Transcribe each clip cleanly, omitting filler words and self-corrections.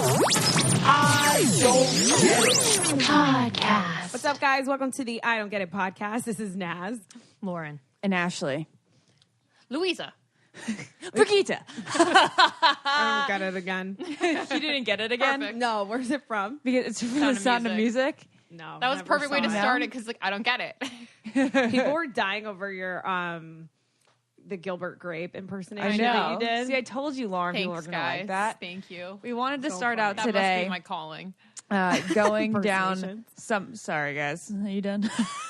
I Don't Get It Podcast. What's up, guys? Welcome to the I Don't Get It podcast. This is Naz. Lauren. And Ashley. Louisa. Brigitte. I don't get it again. She didn't get it again? Perfect. No, where's it from? Because it's from the Sound of Music. No. That was a never perfect way saw to it. start it because like I don't get it. People were dying over your the Gilbert Grape impersonation I know. that you did. See, I told you, Lauren, people Thanks, were going to guys. like that. Thank you. We wanted to So start funny. out That today must be my calling. Going down Impersonations. some. Sorry, guys. Are you done?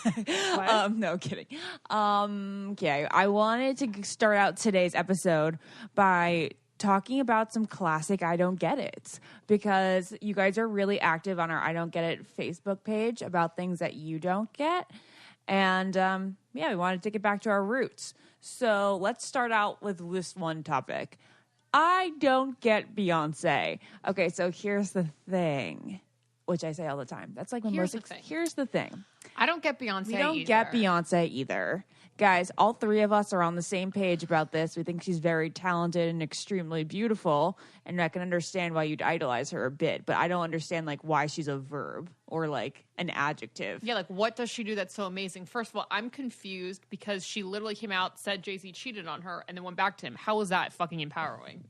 What? No kidding. Okay, I wanted to start out today's episode by talking about some classic I Don't Get It, because you guys are really active on our I Don't Get It Facebook page about things that you don't get. And we wanted to get back to our roots. So let's start out with this one topic. I don't get Beyonce. Okay, so here's the thing, which I say all the time. That's like Here's the thing. Here's the thing. I don't get Beyonce. We don't either. get Beyonce either. Guys, all three of us are on the same page about this. We think she's very talented and extremely beautiful, and I can understand why you'd idolize her a bit, but I don't understand like why she's a verb or like an adjective. Yeah, like what does she do that's so amazing? First of all, I'm confused because she literally came out, said Jay-Z cheated on her, and then went back to him. How was that fucking empowering?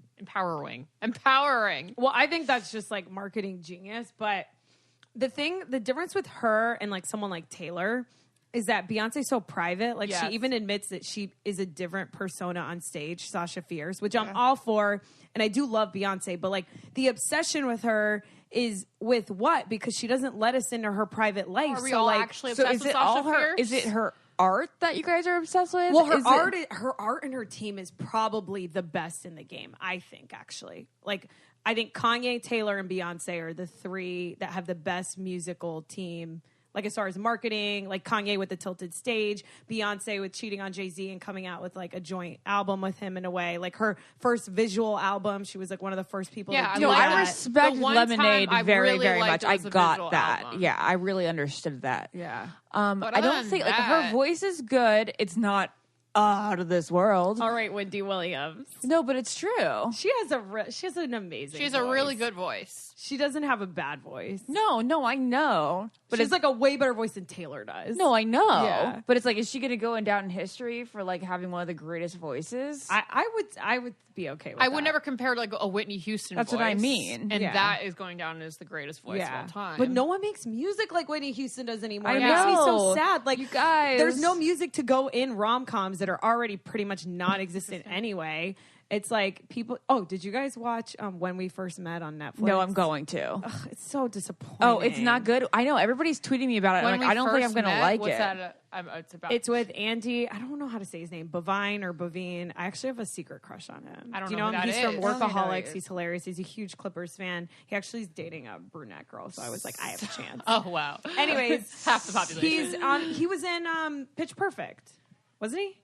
Empowering. Well, I think that's just like marketing genius. But the difference with her and like someone like Taylor is that Beyonce's so private. Like Yes. she even admits that she is a different persona on stage, Sasha Fierce, which I'm all for. And I do love Beyonce, but like the obsession with her is with what? Because she doesn't let us into her private life. Are we so all like, actually So obsessed is with it Sasha all her? Fierce? Is it her art that you guys are obsessed with? well, Is it- her art and her team is probably the best in the game. I think actually, like I think Kanye, Taylor, and Beyonce are the three that have the best musical team. Like as far as marketing, like Kanye with the Tilted Stage, Beyonce with cheating on Jay-Z and coming out with like a joint album with him in a way. Like her first visual album, she was like one of the first people. Yeah, to I do No, like that. I respect The one Lemonade time I very, really very liked much. it I was a got visual that. album. Yeah, I really understood that. Yeah. But I don't other think than like her that- voice is good. It's not out of this world. All right, Wendy Williams. No, but it's true. She has an amazing. She has a voice. really good voice. She doesn't have a bad voice. No, I know. But She's it's like a way better voice than Taylor does. no, I know. Yeah. But it's like, is she going to go down in history for like having one of the greatest voices? I would be okay with I that. would never compare like a Whitney Houston That's voice. what I mean. And Yeah. that is going down as the greatest voice of all time. But no one makes music like Whitney Houston does anymore. I It makes me so know. sad. Like You guys. there's no music to go in rom-coms that are already pretty much non-existent anyway. It's like people. Oh, did you guys watch When We First Met on Netflix? no, I'm going to. Ugh, it's so disappointing. Oh, it's not good. I know everybody's tweeting me about it. When I'm we like, I don't think first I'm going to met, like what's it. That, it's about. It's with Andy. I don't know how to say his name. Bavine or Bavine. I actually have a secret crush on him. I don't Do you know know who him? that He's from is. I don't know who that Workaholics. is. He's hilarious. He's a huge Clippers fan. He actually is dating a brunette girl. So I was like, I have a chance. oh wow. Anyways, Half the population. He's on. He was in Pitch Perfect, wasn't he?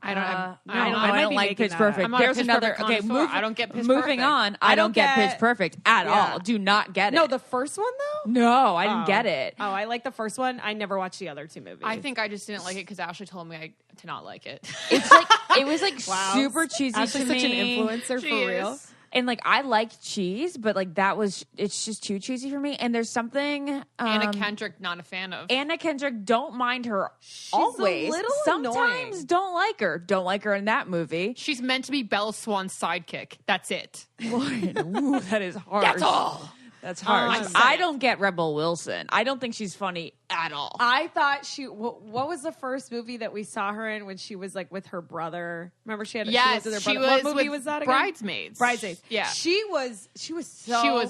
I don't. I I don't might be like making Pitch that up. Perfect. I'm not a There's Pitch another. Perfect Okay, connoisseur. I don't get Pitch moving Perfect. on. I I don't don't get get- Pitch Perfect at Yeah. all. Do not get it. No, the first one though. no, I didn't get it. Oh, I like the first one. I never watched the other two movies. I think I just didn't like it because Ashley told me to not like it. It's like it was like Wow. super cheesy Ashley's to such me. an influencer She for is. real. And like I like cheese, but like it's just too cheesy for me. And there's something Anna Kendrick, not a fan of. Anna Kendrick, don't mind her always. little Sometimes annoying. don't like her. Don't like her in that movie. She's meant to be Belle Swan's sidekick. That's it. Lauren, ooh, that is harsh. That's all. That's harsh. I'm I don't get Rebel Wilson. I don't think she's funny at all. I thought what was the first movie that we saw her in when she was like with her brother? Remember she had Yes, she was with she her brother. was What movie with was that again? Bridesmaids. Bridesmaids. Yeah. She was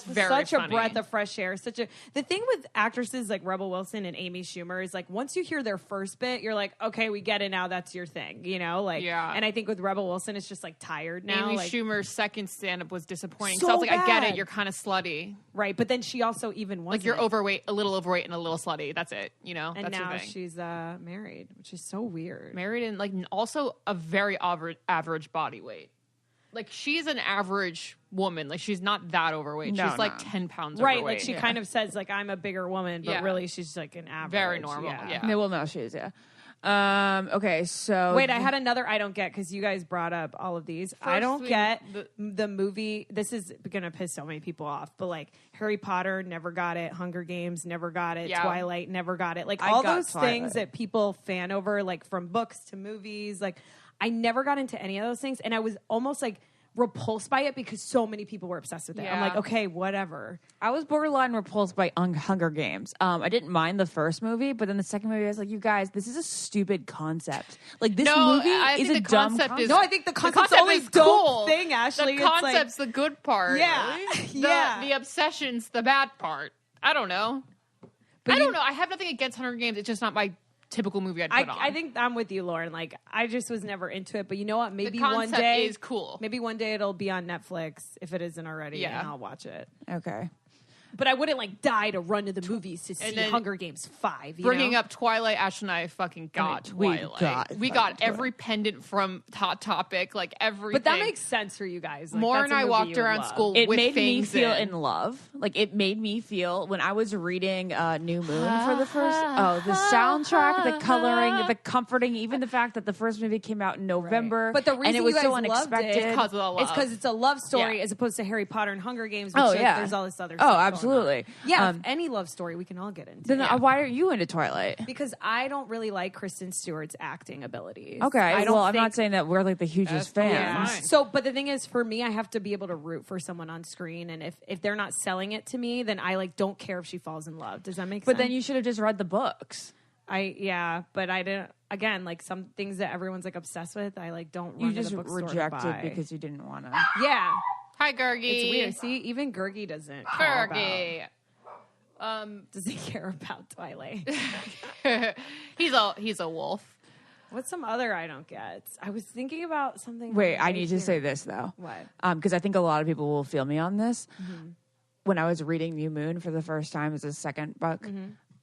very such funny. a breath of fresh air. The thing with actresses like Rebel Wilson and Amy Schumer is like once you hear their first bit, you're like, okay, we get it now. That's your thing, you know? Like, Yeah. And I think with Rebel Wilson, it's just like tired now. Amy like, Schumer's second stand-up was disappointing. So So I was like, I get bad. it. You're kind of slutty. right, but then she also even wasn't. Like you're overweight, a little overweight, and a little slutty. That's it. You know, and that's now your thing. she's married, which is so weird. Married and like also a very average body weight. Like she's an average woman. Like she's not that overweight. No, she's like no. 10 pounds Right, overweight. like she kind of says like I'm a bigger woman, but Yeah. really she's like an average. Very normal, yeah. Yeah, well, no, she is, yeah. Okay, so Wait, I had another I don't get because you guys brought up all of these. I don't get the movie. This is going to piss so many people off, but like Harry Potter never got it. Hunger Games never got it. Yeah. Twilight never got it. Like I all got those Twilight. things that people fan over, like from books to movies. Like I never got into any of those things. And I was almost like repulsed by it because so many people were obsessed with it. I'm Yeah. like, okay, whatever. I was borderline repulsed by Hunger Games. I didn't mind the first movie, but then the second movie, I was like, you guys, this is a stupid concept. Like, this movie is a dumb concept. No, I think the concept's concept the only is dope cool. thing, Ashley. The It's like- concept's the good part. Yeah. Yeah. The obsession's the bad part. I don't know. I don't know. I have nothing against Hunger Games. It's just not my typical movie I'd put on. I think I'm with you, Lauren. Like, I just was never into it. But you know what? Maybe the one concept day is cool. Maybe one day it'll be on Netflix if it isn't already, Yeah. and I'll watch it. Okay. But I wouldn't like die to run to the movies to see then Hunger Games 5. Bringing know? up Twilight, Ash and I fucking got we Twilight. We got every pendant from Hot Topic, like everything. But that makes sense for you guys. Like, More that's and a I movie walked you would around love. school It with made me things feel in. in love. Like, it made me feel when I was reading New Moon for the first. Oh, the soundtrack, the coloring, the comforting, even the fact that the first movie came out in November. But the reason and it was you guys so loved unexpected. it Because of the love. It's because it's a love story Yeah. as opposed to Harry Potter and Hunger Games. Which Oh, like, yeah. there's all this other. Oh, stuff going on. absolutely. Yeah, Um, any love story we can all get into. Then Yeah. why are you into Twilight? Because I don't really like Kristen Stewart's acting abilities. Okay, I don't well, I'm think- not saying that we're like the hugest That's totally fans. fine. So, but the thing is, for me, I have to be able to root for someone on screen, and if they're not selling it to me, then I like don't care if she falls in love. Does that make sense? But then you should have just read the books. But I didn't. Again, like some things that everyone's like obsessed with, I like don't. You Run just to the bookstore to rejected buy. because you didn't want to. yeah, Hi, Gergie. it's weird. See, even Gergie doesn't. Care about, Gergie. doesn't care about Twilight. He's a wolf. What's some other I don't get? I was thinking about something. Wait, I right need to here. say this though. What? Because I think a lot of people will feel me on this. When I was reading New Moon for the first time as a second book,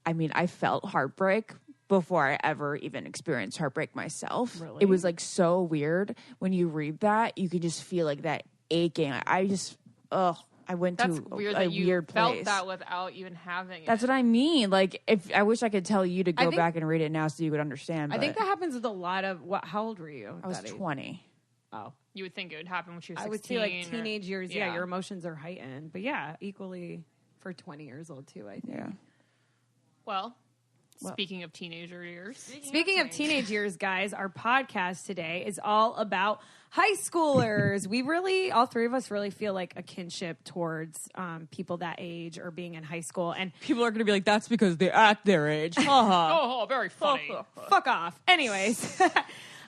I mean, I felt heartbreak before I ever even experienced heartbreak myself. Really? It was like so weird. When you read that, you could just feel like that aching. I went That's to weird a that you weird felt place. that without even having it. That's what I mean. Like, if I wish I could tell you to go think- back and read it now so you would understand. I think but that happens with a lot of. How old were you? I was Daddy? 20. Oh. You would think it would happen when she was 16. I would say like or- teenage years. Yeah. yeah. Your emotions are heightened, but yeah, equally for 20 years old too. I think. Yeah. Well, speaking of teenager years. Speaking of teenage years, guys, our podcast today is all about high schoolers. We really, all three of us, really feel like a kinship towards people that age or being in high school. And People are going to be like, that's because they're at their age. Oh, very funny. fuck off. Anyways.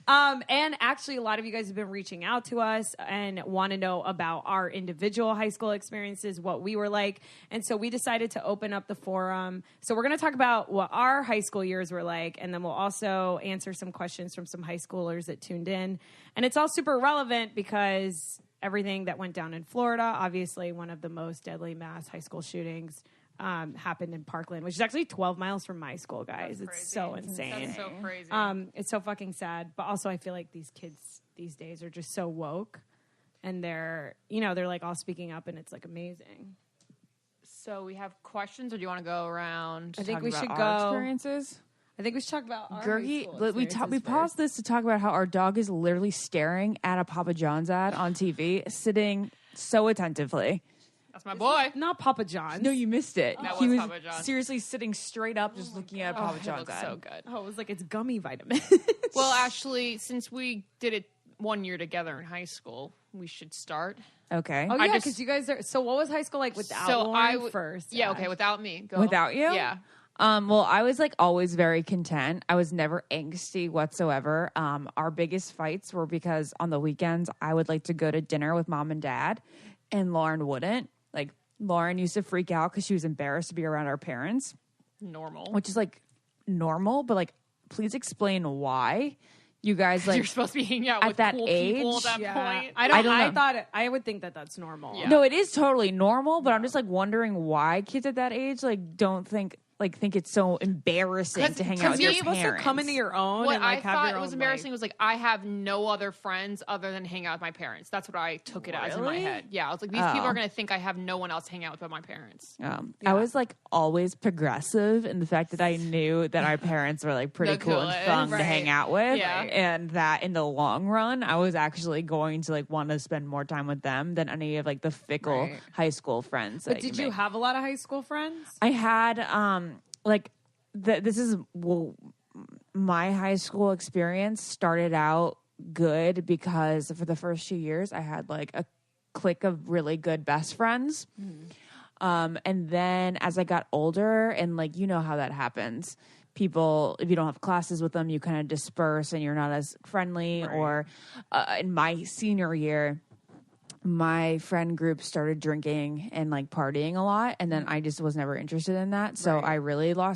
And actually, a lot of you guys have been reaching out to us and want to know about our individual high school experiences, what we were like. And so we decided to open up the forum. So we're going to talk about what our high school years were like, and then we'll also answer some questions from some high schoolers that tuned in. And it's all super relevant because everything that went down in Florida, obviously one of the most deadly mass high school shootings, happened in Parkland, which is actually 12 miles from my school, guys. That's It's so crazy. insane. That's so crazy. It's so fucking sad, but also I feel like these kids these days are just so woke, and they're like all speaking up, and it's like amazing. So we have questions, or do you want to go around? I think we should our go. experiences. I think we should talk about our high Gergie, school we experiences paused first. this to talk about how our dog is literally staring at a Papa John's ad on TV, sitting so attentively. That's my boy. Not Papa John's. No, you missed it. That He was was Papa John's. seriously sitting straight up, just looking at a Papa It John's looks ad. so good. Oh, it was like it's gummy vitamins. Well, actually, since we did it 1 year together in high school, we should start. Okay. Oh I yeah, just- because you guys are. So what was high school like without so Lauren I w- first? Yeah, Ash? okay, without me. Go. Without you? Yeah. Well, I was like always very content. I was never angsty whatsoever. Our biggest fights were because on the weekends I would like to go to dinner with mom and dad, and Lauren wouldn't. Like Lauren used to freak out because she was embarrassed to be around our parents, Normal. which is like normal, but like please explain why you guys You're like. supposed to be hanging out at with that cool people age? at that Yeah. point. I don't. I I don't know. thought I would think that that's normal. Yeah. No, it is totally normal, but I'm just like wondering why kids at that age like don't think like think it's so embarrassing to hang out with your you're Supposed parents. to come into your own What and like I have thought your was own embarrassing life. was like I have no other friends other than hang out with my parents. That's what I took it as in my Really? head. Yeah, I was like, these people are going to think I have no one else to hang out with but my parents. I was like always progressive in the fact that I knew that our parents were like pretty They're cool and good, fun to right. hang out with. Yeah. And that in the long run, I was actually going to like want to spend more time with them than any of like the fickle Right. high school friends. But that did you make. have a lot of high school friends? I had like this is my high school experience started out good because for the first 2 years I had like a clique of really good best friends. And then as I got older, and like, you know how that happens. People, if you don't have classes with them, you kind of disperse and you're not as friendly. Right. Or in my senior year, my friend group started drinking and like partying a lot. And then I just was never interested in that. So Right. I really I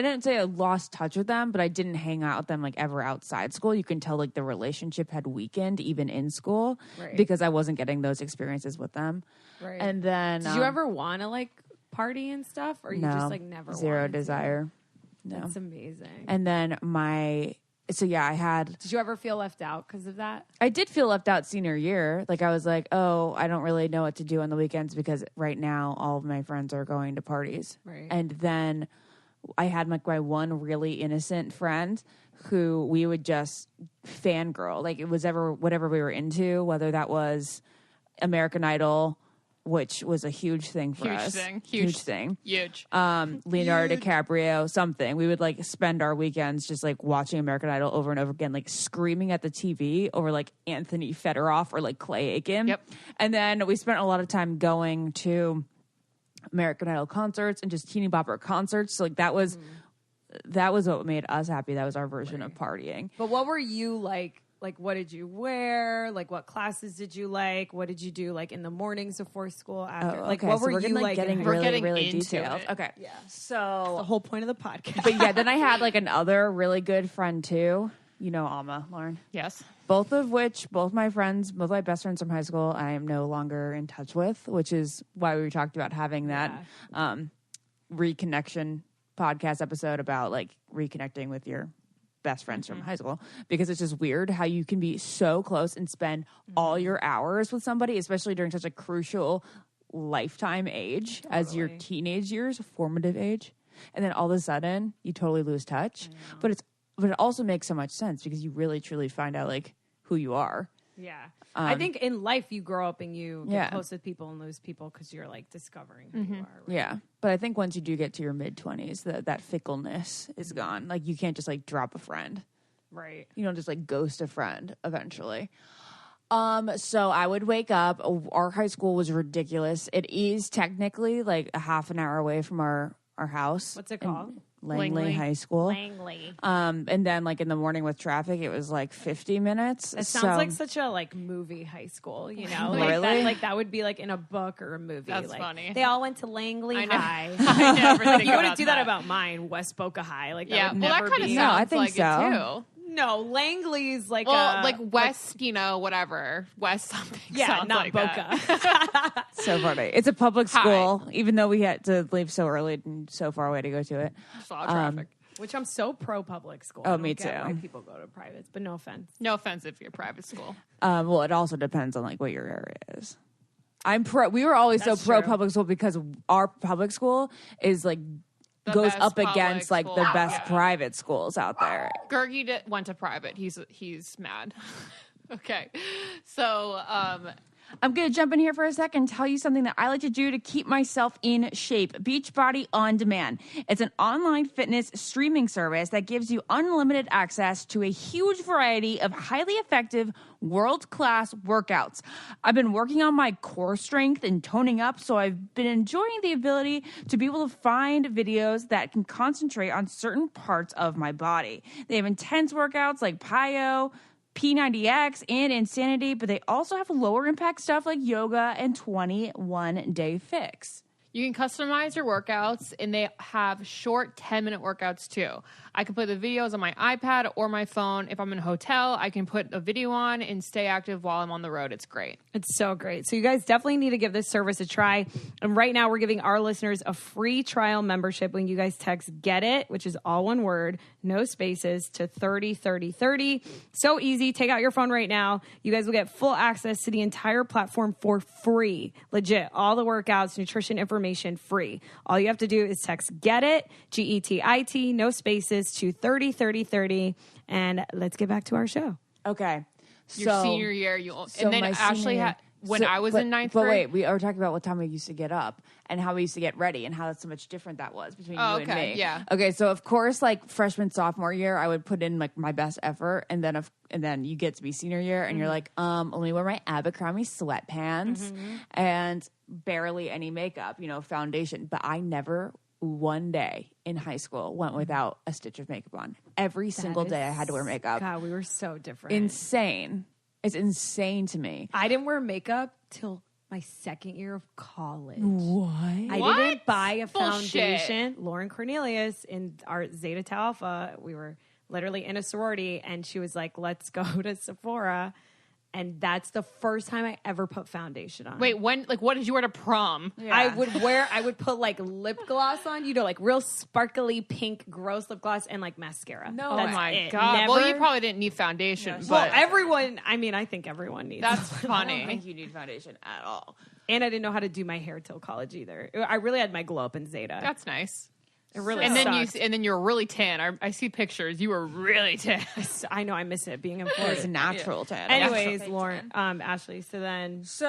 didn't say I lost touch with them, but I didn't hang out with them like ever outside school. You can tell like the relationship had weakened even in school Right. because I wasn't getting those experiences with them. Right. And then Did you ever want to like party and stuff, or you no, just like never zero wanted to? desire. No. That's amazing. And then I Did you ever feel left out because of that? I did feel left out senior year. Like I was like, oh, I don't really know what to do on the weekends because right now all of my friends are going to parties. Right. And then I had like my one really innocent friend who we would just fangirl. Like it was whatever we were into, whether that was American Idol, which was a huge thing for Huge us. thing. Huge thing. Huge. Leonardo DiCaprio, something. We would like spend our weekends just like watching American Idol over and over again, like screaming at the TV over like Anthony Fedorov or like Clay Aiken. Yep. And then we spent a lot of time going to American Idol concerts and just teeny bopper concerts. So like that was what made us happy. That was our version of partying. But what were you like? Like, what did you wear? Like, what classes did you like? What did you do, like, in the mornings before school, after? Like, what so were we're you gonna, like? getting in We're really, getting really into detailed. it. Okay. Yeah. So the whole point of the podcast. but yeah, then I had like another really good friend too. You know Alma, Lauren. Yes. Both my best friends from high school, I am no longer in touch with, which is why we talked about having that reconnection podcast episode about like reconnecting with your best friends from high school, because it's just weird how you can be so close and spend all your hours with somebody, especially during such a crucial lifetime age as your teenage years, formative age, and then all of a sudden you totally lose touch. But it also makes so much sense because you really truly find out like who you are. Yeah. I think in life you grow up and you get Yeah. close with people and lose people because you're like discovering who you are. Right? Yeah, but I think once you do get to your mid-20s, that fickleness is gone. Like you can't just like drop a friend. Right. You don't just like ghost a friend eventually. So I would wake up. Our high school was ridiculous. It is technically like a half an hour away from our house. What's it called? Langley High School. Langley. And then like in the morning with traffic, it was like 50 minutes. It sounds like such a like movie high school, you know? Really? That would be like in a book or a movie. That's like, funny. They all went to Langley I know. High. I never think You about wouldn't do that about mine, West Boca High. Like that Yeah. would Well, that never kind of be. No, I sounds think like so. it too. No, Langley's like Well, West, whatever. West something. yeah, sounds not like Boca. that. so funny. It's a public Hi. school, even though we had to leave so early and so far away to go to it. Just a lot of traffic. Which I'm so pro public school. Oh, I don't me get too. Why people go to privates, but no offense. No offense if you're private school. Well, it also depends on like what your area is. We were always That's so pro true. public school because our public school is like The goes best up public against like the school. best Yeah. private schools out there. Gergie went to private. He's mad. Okay. So, I'm going to jump in here for a second and tell you something that I like to do to keep myself in shape. Beachbody On Demand. It's an online fitness streaming service that gives you unlimited access to a huge variety of highly effective, world-class workouts. I've been working on my core strength and toning up, so I've been enjoying the ability to be able to find videos that can concentrate on certain parts of my body. They have intense workouts like Plyo, P90X, and Insanity, but they also have lower impact stuff like yoga and 21 Day Fix. You can customize your workouts, and they have short 10-minute workouts too. I can put the videos on my iPad or my phone. If I'm in a hotel, I can put a video on and stay active while I'm on the road. It's great. It's so great. So you guys definitely need to give this service a try. And right now we're giving our listeners a free trial membership when you guys text GET IT, which is all one word, no spaces, to 303030. So easy. Take out your phone right now. You guys will get full access to the entire platform for free. Legit. All the workouts, nutrition information, free. All you have to do is text GET IT, GETIT, no spaces, to 303030. And let's get back to our show. Okay. Your senior year, and then Ashley had I was in ninth grade. But wait, we are talking about what time we used to get up and how we used to get ready and how that's so much different that was between you and me. Yeah. Okay, so of course, like freshman, sophomore year, I would put in like my best effort, and then you get to be senior year, and you're like, let me wear my Abercrombie sweatpants and barely any makeup, foundation. But I never one day in high school went without a stitch of makeup on. Every single day I had to wear makeup. God, we were so different. Insane. It's insane to me. I didn't wear makeup till my second year of college. What? I didn't buy a foundation. Lauren Cornelius in our Zeta Tau Alpha, we were literally in a sorority, and she was like, let's go to Sephora. And that's the first time I ever put foundation on. Wait, when? Like, what did you wear to prom? Yeah. I would put like lip gloss on, like real sparkly pink, gross lip gloss, and like mascara. No, that's my it. God. Never, well, you probably didn't need foundation. well, but everyone, I think everyone needs that's it. I don't funny. think you need foundation at all. And I didn't know how to do my hair till college either. I really had my glow up in Zeta. That's nice. It really and sucked. then you're really tan. I see pictures. You were really tan. I know, I miss it being in It's Florida. natural tan. Anyways, Natural Lauren, tan. Ashley, so then... So,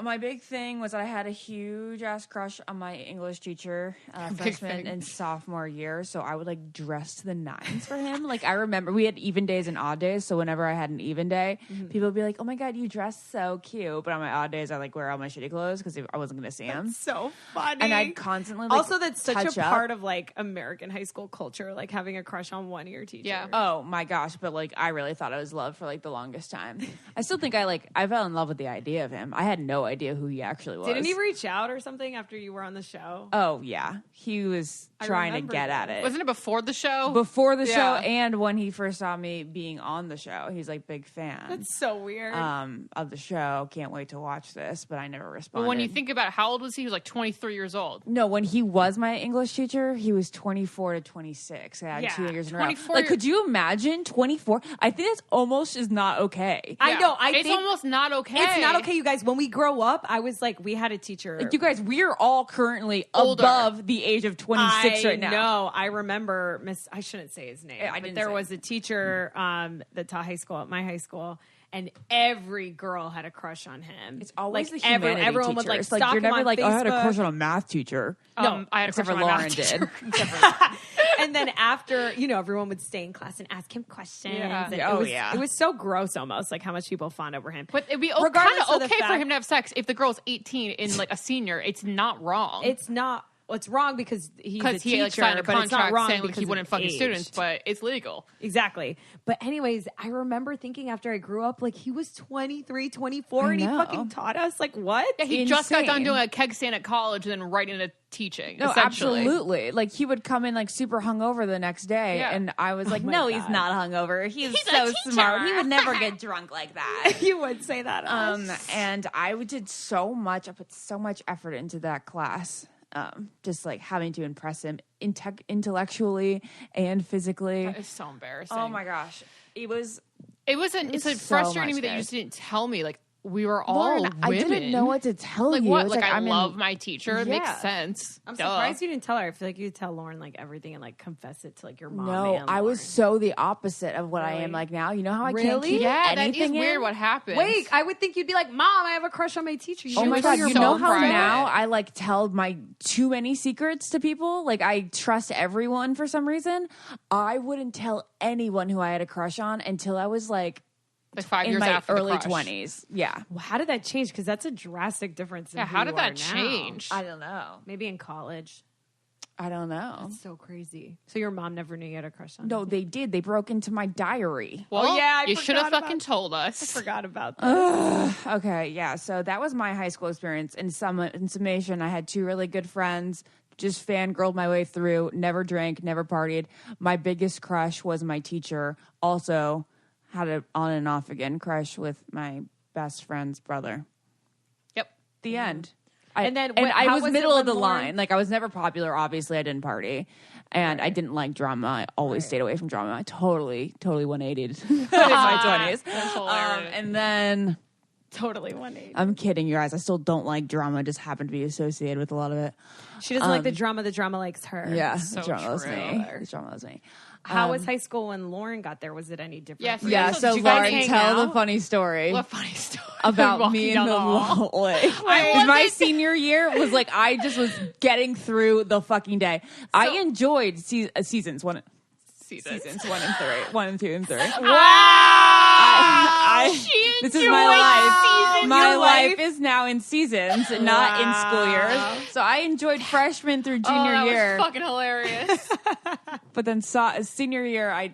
my big thing was that I had a huge ass crush on my English teacher, freshman and sophomore year. So I would like dress to the nines for him. Like I remember we had even days and odd days. So whenever I had an even day, people would be like, "Oh my God, you dress so cute." But on my odd days, I like wear all my shitty clothes because I wasn't going to see him. So funny. And I'd constantly like, also, that's such touch a up. part of like American high school culture, like having a crush on one of your teachers. Yeah. Oh my gosh, but like I really thought I was loved for like the longest time. I still think I fell in love with the idea of him. I had no idea who he actually was. Didn't he reach out or something after you were on the show? Oh yeah. He was trying to remember get that. at it. Wasn't it before the show? Before the Yeah. show and when he first saw me being on the show. He's like big fan. That's so weird. Of the show. Can't wait to watch this, but I never responded. But when you think about it, how old was he? He was like 23 years old. No, when he was my English teacher, he was 24 to 26. I had 2 years in a row. 24 Like, could you imagine 24? I think that's almost is not okay. I know. It's almost not okay. It's not okay, you guys. When we grow up, I was like, we had a teacher. Like, you guys, we are all currently Older. above the age of 26 right now. No, I remember I shouldn't say his name. I but didn't there say was a teacher that taught high school at my high school, and every girl had a crush on him. It's always like the humanity everyone would teacher. like It's stalk you're him never on like, oh, I had a Facebook. crush on a math teacher. No, I had a except crush for on my Lauren math did. teacher. And then after, everyone would stay in class and ask him questions. Yeah. And Oh, it was, yeah. It was so gross almost, like how much people fawned over him. But it'd be kind Regardless of of the okay for fact- him to have sex if the girl's 18 and like a senior. It's not wrong. It's not. It's wrong because he's a because he teacher, like signed a but it's not contract wrong saying like because he of wouldn't fuck his age. students, but it's legal. Exactly. But anyways, I remember thinking after I grew up, like he was 23, 24, and he know. fucking taught us. Like what? Yeah, he just got done Insane. doing a keg stand at college and then right into teaching. No, essentially. absolutely. Like he would come in like super hungover the next day, Yeah. and I was like, my "No, God. he's not hungover. He's a so teacher." smart. He would never get drunk like that." You would say that. And I did so much. I put so much effort into that class. Just like having to impress him intellectually and physically. That is so embarrassing. Oh my gosh, it's It's like so frustrating much me that you good. just didn't tell me. Like we were all Lauren, women. I didn't know what to tell Like you. what? It's Like I I'm in- love my teacher. It makes Yeah. sense. I'm Duh. surprised you didn't tell her. I feel like you could tell Lauren like everything and like confess it to like your mom. No, and I was Lauren. so the opposite of what I Really? am like now. You know how I can't Really? keep Yeah, that is anything weird. in? What happened? Wait, I would think you'd be like, Mom, I have a crush on my teacher. Oh my was god! so You know how private. now I like tell my too many secrets to people. Like I trust everyone for some reason. I wouldn't tell anyone who I had a crush on until I was like 5 in years my after the early crush. 20s. Yeah, Well, how did that change? Because that's a drastic difference. In Yeah, who how you did are that now. change? I don't know. Maybe in college. I don't know. So crazy. So your mom never knew you had a crush on him? No, they did. They broke into my diary. Well, yeah, I you should have forgot fucking told us. I forgot about that. Okay, yeah. So that was my high school experience. In summation, I had 2 really good friends. Just fangirled my way through. Never drank. Never partied. My biggest crush was my teacher. Also, had an on and off again crush with my best friend's brother. Yep. The end. And then I how was was it middle of when the Lauren- line. Like I was never popular. Obviously, I didn't party, and I didn't like drama. I always stayed away from drama. I totally 180'd in my 20s. That's hilarious. And then Totally 180. I'm kidding, you guys. I still don't like drama. I just happen to be associated with a lot of it. She doesn't like the drama. The drama likes her. Yeah, So the drama loves true. me. The drama loves me. How was high school when Lauren got there? Was it any different? Yes. for you? Yeah, So so did you guys Lauren, hang tell the out? funny story. What funny story. About Walking me down and the hall. hallway. My senior year was like I just was getting through the fucking day. I enjoyed seasons 1 Seasons. 1 and 3, 1 and 2 and 3. This is my life. My life is now in seasons, not in school years. So I enjoyed freshman through junior that year, was fucking hilarious. but then senior year I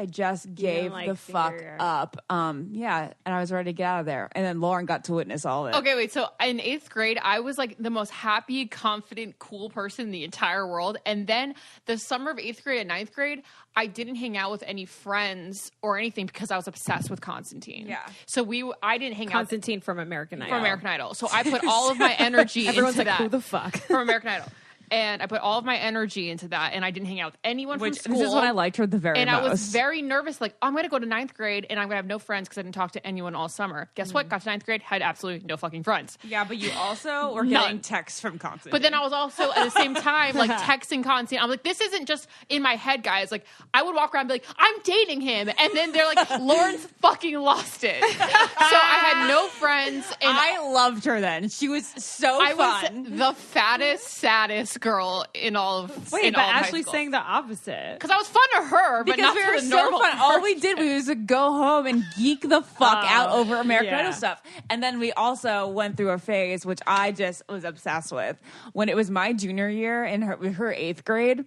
just gave like the senior fuck year. up. Yeah, and I was ready to get out of there. And then Lauren got to witness all of it. Okay, wait. So in 8th grade, I was like the most happy, confident, cool person in the entire world. And then the summer of 8th grade and 9th grade, I didn't hang out with any friends or anything because I was obsessed with Constantine. Yeah. So I didn't hang Constantine from American out Idol. from American Idol. So I put all of my energy Everyone's into like, that. who the fuck? From American Idol. And I put all of my energy into that, and I didn't hang out with anyone from school. This is what I liked her the very and most. I was very nervous, like, I'm going to go to 9th grade, and I'm going to have no friends because I didn't talk to anyone all summer. Guess what? Got to 9th grade, had absolutely no fucking friends. Yeah, but you also were None. getting texts from Constantine. But then I was also, at the same time, like, texting Constantine. I'm like, this isn't just in my head, guys. Like, I would walk around and be like, I'm dating him. And then they're like, Lauren's fucking lost it. So I had no friends. And I loved her then. She was so I fun. was the fattest, saddest girl in all of Wait, in but all of high Ashley's school. saying the opposite. Because I was fun to her, but because not we to were the so normal fun. All we did was go home and geek the fuck out over American yeah. Idol stuff. And then we also went through a phase, which I just was obsessed with. When it was my junior year in her 8th grade,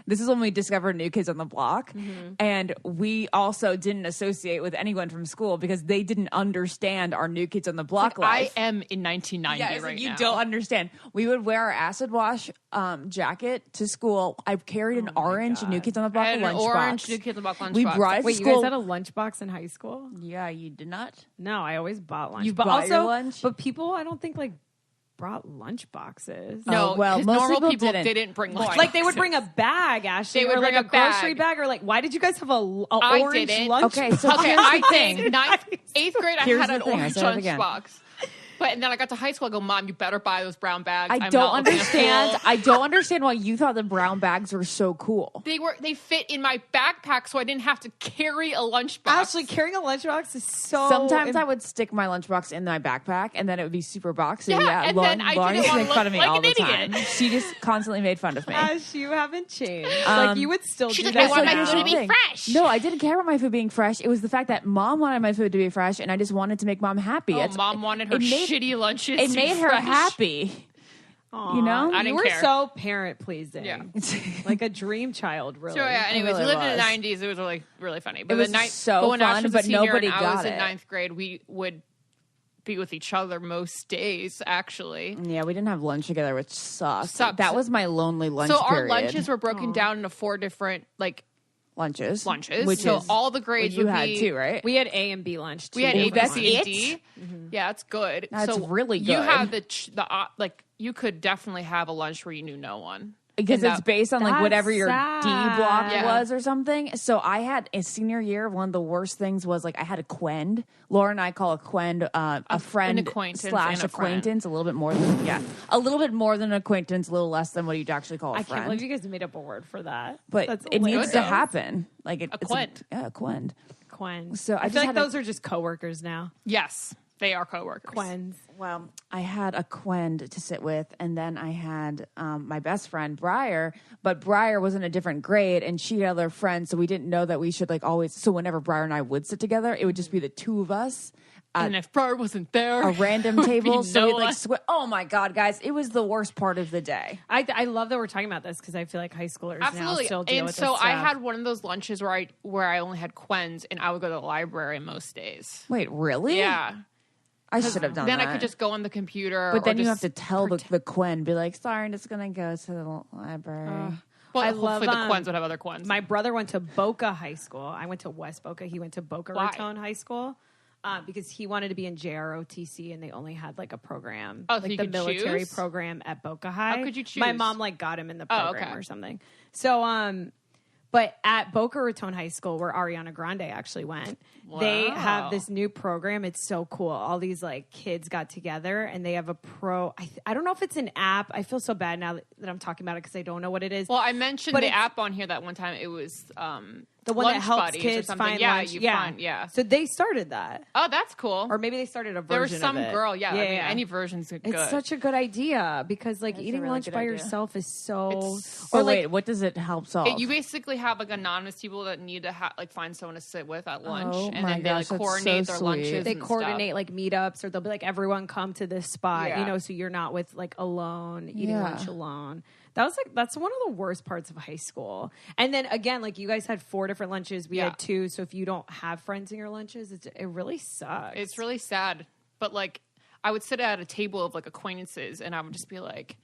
this is when we discovered New Kids on the Block. And we also didn't associate with anyone from school because they didn't understand our New Kids on the Block life. I am in 1990 Yeah, it's right like you now. don't understand. We would wear our acid wash jacket to school. I carried an orange New Kids on the I Block had an lunchbox. orange New Kids on the Block lunchbox. We brought it to Wait, you school. guys had a lunchbox in high school? Yeah, you did not. No, I always bought lunch. You but bought also, your lunch? But people, I don't think like brought lunch boxes. No, well, because most normal people people didn't bring lunch. Like they would bring a bag, Ashley, They would or like bring a a bag. grocery bag, or like why did you guys have a I orange didn't. lunch? Okay, so Okay, here's I the thing. think 8th grade I Here's had the an thing, I orange said it again. lunchbox. But and then I got to high school. I go, Mom, you better buy those brown bags. I I'm don't not looking at understand. school." I don't understand why you thought the brown bags were so cool. They fit in my backpack, so I didn't have to carry a lunchbox. Ashley, carrying a lunchbox is so. Sometimes I would stick my lunchbox in my backpack, and then it would be super boxy. Yeah, and Lauren, then I Lauren didn't used to wanna make fun of look me like all an the idiot. time. She just constantly made fun of me. Ash, you haven't changed. Like you would still She's do like, that. I want my now. food to be Thing. fresh. No, I didn't care about my food being fresh. It was the fact that Mom wanted my food to be fresh, and I just wanted to make Mom happy. Oh, Mom wanted her shitty lunches. It to made be her fresh. happy. Aw, You know? I you didn't were care. so parent pleasing. Yeah. Like a dream child, really. So yeah. Anyways, really we lived in was. the 90s. It was really, really funny. But It was the ninth, so but when Ash fun, was a but senior nobody and I got was in it. 9th grade, we would be with each other most days. Actually, Yeah, we didn't have lunch together, which sucked. Sucks. That was my lonely lunch so our period. lunches were broken down into 4 different lunches. lunches. Which so is all the grades what you would had be too, right? We had A and B lunch. Too. We had A, B, that's C, and it? D. Yeah, that's good. That's so really You good. have like you could definitely have a lunch where you knew no one. Because And it's that- based on like That's whatever your D block sad. was or something. So I had a senior year. One of the worst things was like I had a quend. Laura and I call a quend a friend acquaintance slash and a friend. acquaintance. A little bit more than a little bit more than an acquaintance. A little less than what you'd actually call a I friend. can't believe you guys made up a word for that. but That's it needs to though. happen. Like A quend. a quend. Quen. So I I just feel like had a- those are just coworkers now. Yes, they are coworkers. Quens. Well, I had a quend to sit with, and then I had my best friend, Briar, but Briar was in a different grade, and she had other friends, so we didn't know that we should like always, so whenever Briar and I would sit together, it would just be the two of us, And if Briar wasn't there, a random it would be table. So we Noah. oh my God, guys, it was the worst part of the day. I love that we're talking about this because I feel like high schoolers now Absolutely. still deal And with so this I stuff. had one of those lunches where I only had Quens, and I would go to the library most days. Wait, really? Yeah. I should have done Then that. I could just go on the computer. But then or you just have to tell the Quinn, be like, sorry, I'm just going to go to the library. Well, I hopefully love, the Quens would have other Quens. My brother went to Boca High School. I went to West Boca. He went to Boca Why? Raton High School because he wanted to be in JROTC, and they only had like a program, Oh, so like you the could military choose? program at Boca High. How could you choose? My mom like got him in the program okay. or something. So, but at Boca Raton High School, where Ariana Grande actually went, they Wow. have this new program. It's so cool. All these like kids got together, and they have a I don't know if it's an app. I feel so bad now that I'm talking about it because I don't know what it is. Well, I mentioned But the it's- app on here that one time. It was the one Lunch that helps Buddies or kids something. find Yeah, lunch. you yeah. find- yeah. So they started that, Oh, that's cool. or maybe they started a There version was some of it. girl. Yeah, I mean, any version's good. It's such a good idea because like That's a eating really lunch good by idea. yourself is so. It's- Or Or like wait, what does it help solve? You basically have like anonymous people that need to like find someone to sit with at lunch, Oh and my then they like gosh, that's coordinate so their sweet. lunches. they and coordinate like meetups, or they'll be like, everyone come to this spot, Yeah. you know, so you're not with like alone eating Yeah. lunch alone. That's one of the worst parts of high school. And then again, like you guys had 4 different lunches, we Yeah. had 2. So if you don't have friends in your lunches, it really sucks. It's really sad, but like I would sit at a table of like acquaintances, and I would just be like,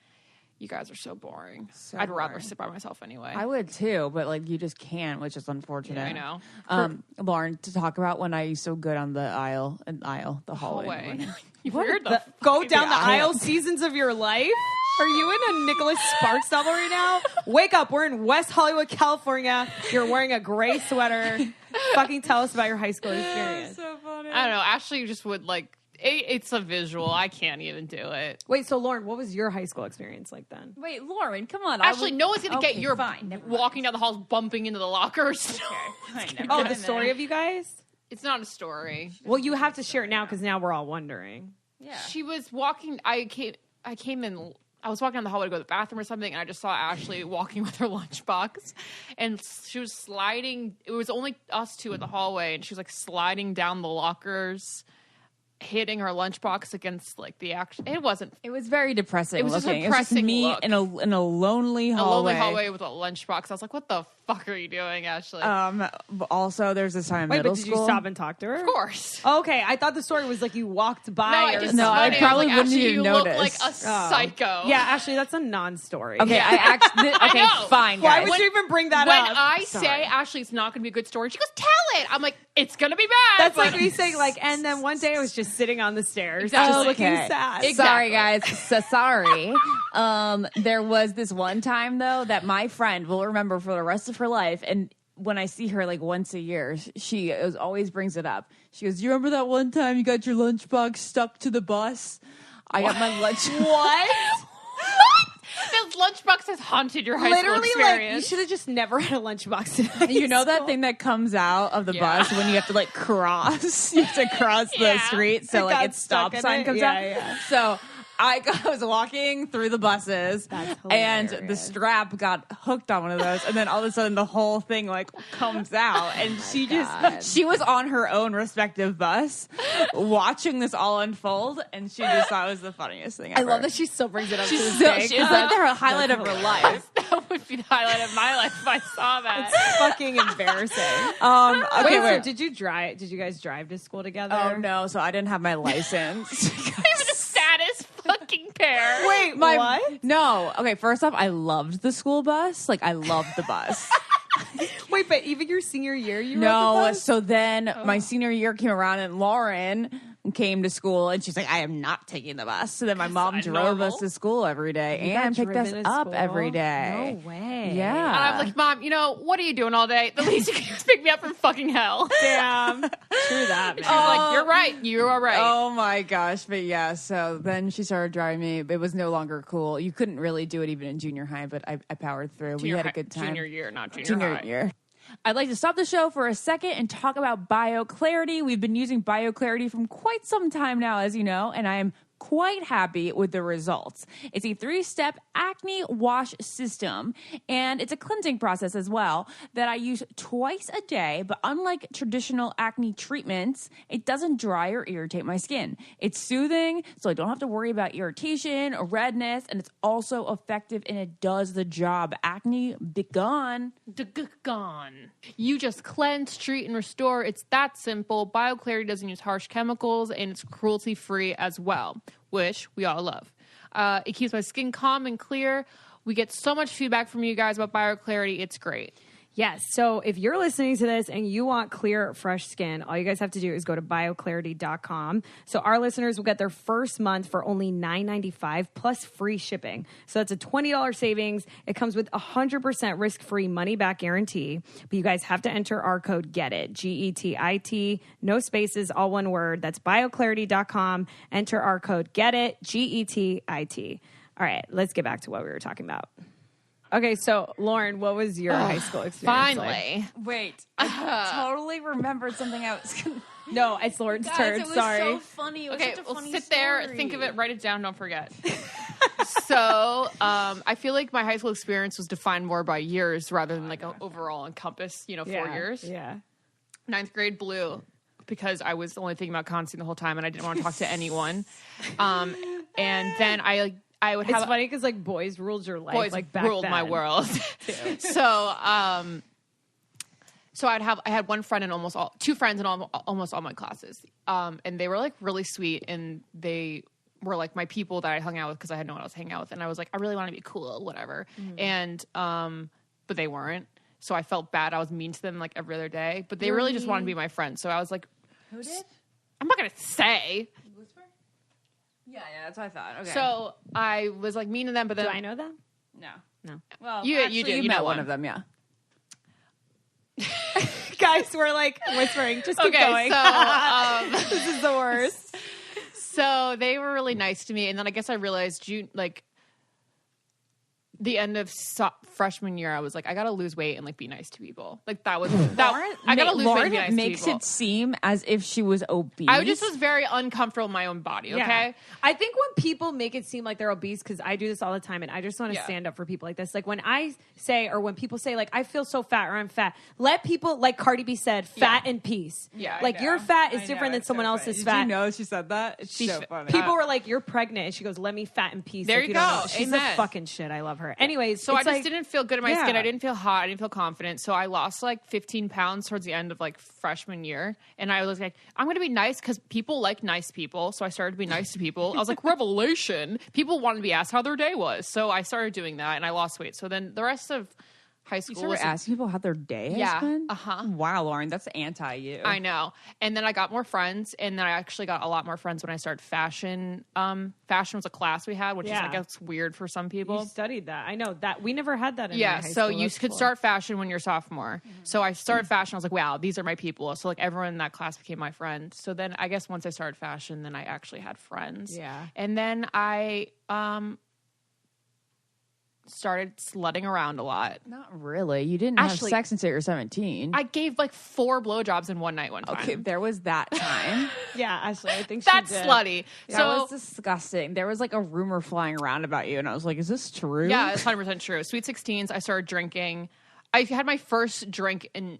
"You guys are so boring. I'd rather boring. sit by myself anyway." I would too, but like you just can't, which is unfortunate. I know. Lauren, to talk about when I used so good on the the hallway. Hallway. You weird the Go down the aisle. aisle seasons of your life? Are you in a Nicholas Sparks novel right now? Wake up. We're in West Hollywood, California. You're wearing a gray sweater. Fucking tell us about your high school experience. So funny. I don't know. Ashley just would like. It's a visual. I can't even do it. Wait, so Lauren, what was your high school experience like then? Wait, Lauren, come on. Ashley, no one's gonna get Okay, your fine. Never mind. walking down the halls, bumping into the lockers. Fine, never Oh, mind the story then. of you guys? It's not a story. Well, you have to share it now because now we're all wondering. Yeah. She was walking. I came in. I was walking down the hallway to go to the bathroom or something, and I just saw Ashley walking with her lunchbox, and she was sliding. It was only us two in the hallway, and she was like sliding down the lockers, hitting her lunchbox against like the action. It wasn't It was very depressing. It was just a looking. It was just depressing me look. in a lonely a hallway. lonely hallway with a lunchbox. I was like, "What the fuck are you doing, Ashley?" But also, there's this time in Wait, middle but did school. you stop and talk to her? of course. Okay, I thought the story was like you walked by. No, I or just No, I noticed, probably like, wouldn't Ashley, even you look notice. like a psycho. Yeah, Ashley, that's a non-story. Okay, I actually. Okay, know. fine, Why guys. would you even bring that When up? I Sorry. say Ashley, it's not going to be a good story, she goes, "Tell it." I'm like, "It's going to be bad." That's but- like me saying like, and then one day I was just sitting on the stairs, Exactly. just looking Okay. sad. Sorry, guys. So sorry. There was this one time though that my friend will remember for the rest of her life, and when I see her like once a year, she always brings it up. She goes, "You remember that one time you got your lunchbox stuck to the bus?" I got my lunch. What? This lunchbox has haunted your high Literally, school like experience. you should have just never had a lunchbox. In high You know that school. thing that comes out of the Yeah. bus when you have to like cross? You have to cross the Yeah. street, so It like got its stop stuck in sign it? comes Yeah, out. yeah. So I was walking through the buses, That's and the hilarious. strap got hooked on one of those, and then all of a sudden the whole thing like comes out, and she she was on her own respective bus, watching this all unfold, and she just thought it was the funniest thing I ever. love that she still brings it up to this So, day. it was like the highlight of her life. That would be the highlight of my life if I saw that. It's fucking embarrassing. Okay, Wait, wait. so did you drive? Did you guys drive to school together? Oh no! So I didn't have my license. They were the saddest fucking pair. Wait, My, what? No. Okay, first off, I loved the school bus. Like, I loved the bus. Wait, but even your senior year, you rode the No, bus? so then my senior year came around, and Lauren came to school, and she's like, "I am not taking the bus." So then my mom not drove normal. us to school every day You and got picked us driven to up school? every day. No way. Yeah. And I'm like, "Mom, you know, what are you doing all day? The least you can do is pick me up from fucking hell." Damn. True that, man. She's like, "You're right. You are right." Oh my gosh. But yeah, so then she started driving me. It was no longer cool. You couldn't really do it even in junior high, but I powered through. Junior we had a high- good time. Junior year, not junior, Junior high. year. I'd like to stop the show for a second and talk about BioClarity. We've been using BioClarity from quite some time now, as you know, and I am quite happy with the results. It's a 3-step acne wash system, and it's a cleansing process as well that I use twice a day, but unlike traditional acne treatments, it doesn't dry or irritate my skin. It's soothing, so I don't have to worry about irritation or redness, and it's also effective and it does the job. Acne, be gone. Gone. You just cleanse, treat, and restore. It's that simple. BioClarity doesn't use harsh chemicals, and it's cruelty-free as well, which we all love. It keeps my skin calm and clear. We get so much feedback from you guys about BioClarity. It's great. Yes. So if you're listening to this and you want clear, fresh skin, all you guys have to do is go to bioclarity.com. So our listeners will get their first month for only $9.95 plus free shipping. So that's a $20 savings. It comes with 100% risk-free money-back guarantee. But you guys have to enter our code GETIT, GETIT, no spaces, all one word. That's bioclarity.com. Enter our code GETIT, GETIT. All right, let's get back to what we were talking about. Okay, so Lauren, what was your high school experience? Finally. Like? Wait, I totally remembered something I was going to... No, it's Lauren's turn. It was Sorry. so funny. It was Okay, such a well, funny sit story. there, think of it, write it down, don't forget. So, I feel like my high school experience was defined more by years rather than like an overall encompass, 4 years. Yeah. 9th grade blew because I was only thinking about Constantine the whole time and I didn't want to talk to anyone. And then I would have... It's funny because like boys ruled your life. boys like back ruled then. my world. So I had one friend in two friends in almost all my classes. And they were like really sweet and they were like my people that I hung out with because I had no one else to hang out with. And I was like, I really want to be cool, whatever. And, but they weren't. So I felt bad. I was mean to them like every other day, but they really just wanted to be my friend. So I was like, Who did? I'm not going to say. Yeah, that's what I thought. Okay. So I was like mean to them, but then Do I know them? No. Well, You actually, do. You You met know one one. of them, yeah. Guys, we're like whispering. Just keep going. So, This is the worst. so they were really nice to me, and then I guess I realized the end of freshman year, I was like, I gotta lose weight and like be nice to people. Like that was that. I gotta lose weight and be nice to makes people. it seem as if she was obese. I just was very uncomfortable in my own body. Okay, Yeah. I think when people make it seem like they're obese, because I do this all the time, and I just want to stand up for people like this. Like when I say, or when people say, like, I feel so fat or I'm fat, let people, like Cardi B said, fat in peace. Yeah, I like know. your fat is I different know, than it's someone so else's funny. fat. Did you know she said that? It's so funny. People were like, "You're pregnant," and she goes, "Let me fat in peace." There like, you don't go. know. She's Amen. a fucking shit. I love her. Anyways, So I it's just like, didn't feel good in my skin. Yeah. I didn't feel hot. I didn't feel confident. So I lost like 15 pounds towards the end of like freshman year. And I was like, I'm going to be nice because people like nice people. So I started to be nice to people. I was like, revelation. People wanted to be asked how their day was. So I started doing that and I lost weight. So then the rest of high You school started was asking people how their day Yeah. has been? Uh-huh. Wow, Lauren, that's anti you. I know. And then I got more friends, and then I actually got a lot more friends when I started fashion. Fashion was a class we had, which is, I Yeah. guess, weird for some you people. studied that. I know that we never had that. In my Yeah, high so school. you That's could cool. start fashion when you're a sophomore. So I started fashion. I was like, wow, these are my people. So like everyone in that class became my friend. So then I guess once I started fashion, then I actually had friends. Yeah. And then I started slutting around a lot. Not really. You didn't Actually- have sex until you were 17. I gave like 4 blowjobs in one night one time. Okay, there was that time. Yeah, Ashley, I think That's she did. slutty. That So was disgusting. There was like a rumor flying around about you, and I was like, is this true? yeah, it's 100% true. Sweet 16s, I started drinking. I had my first drink in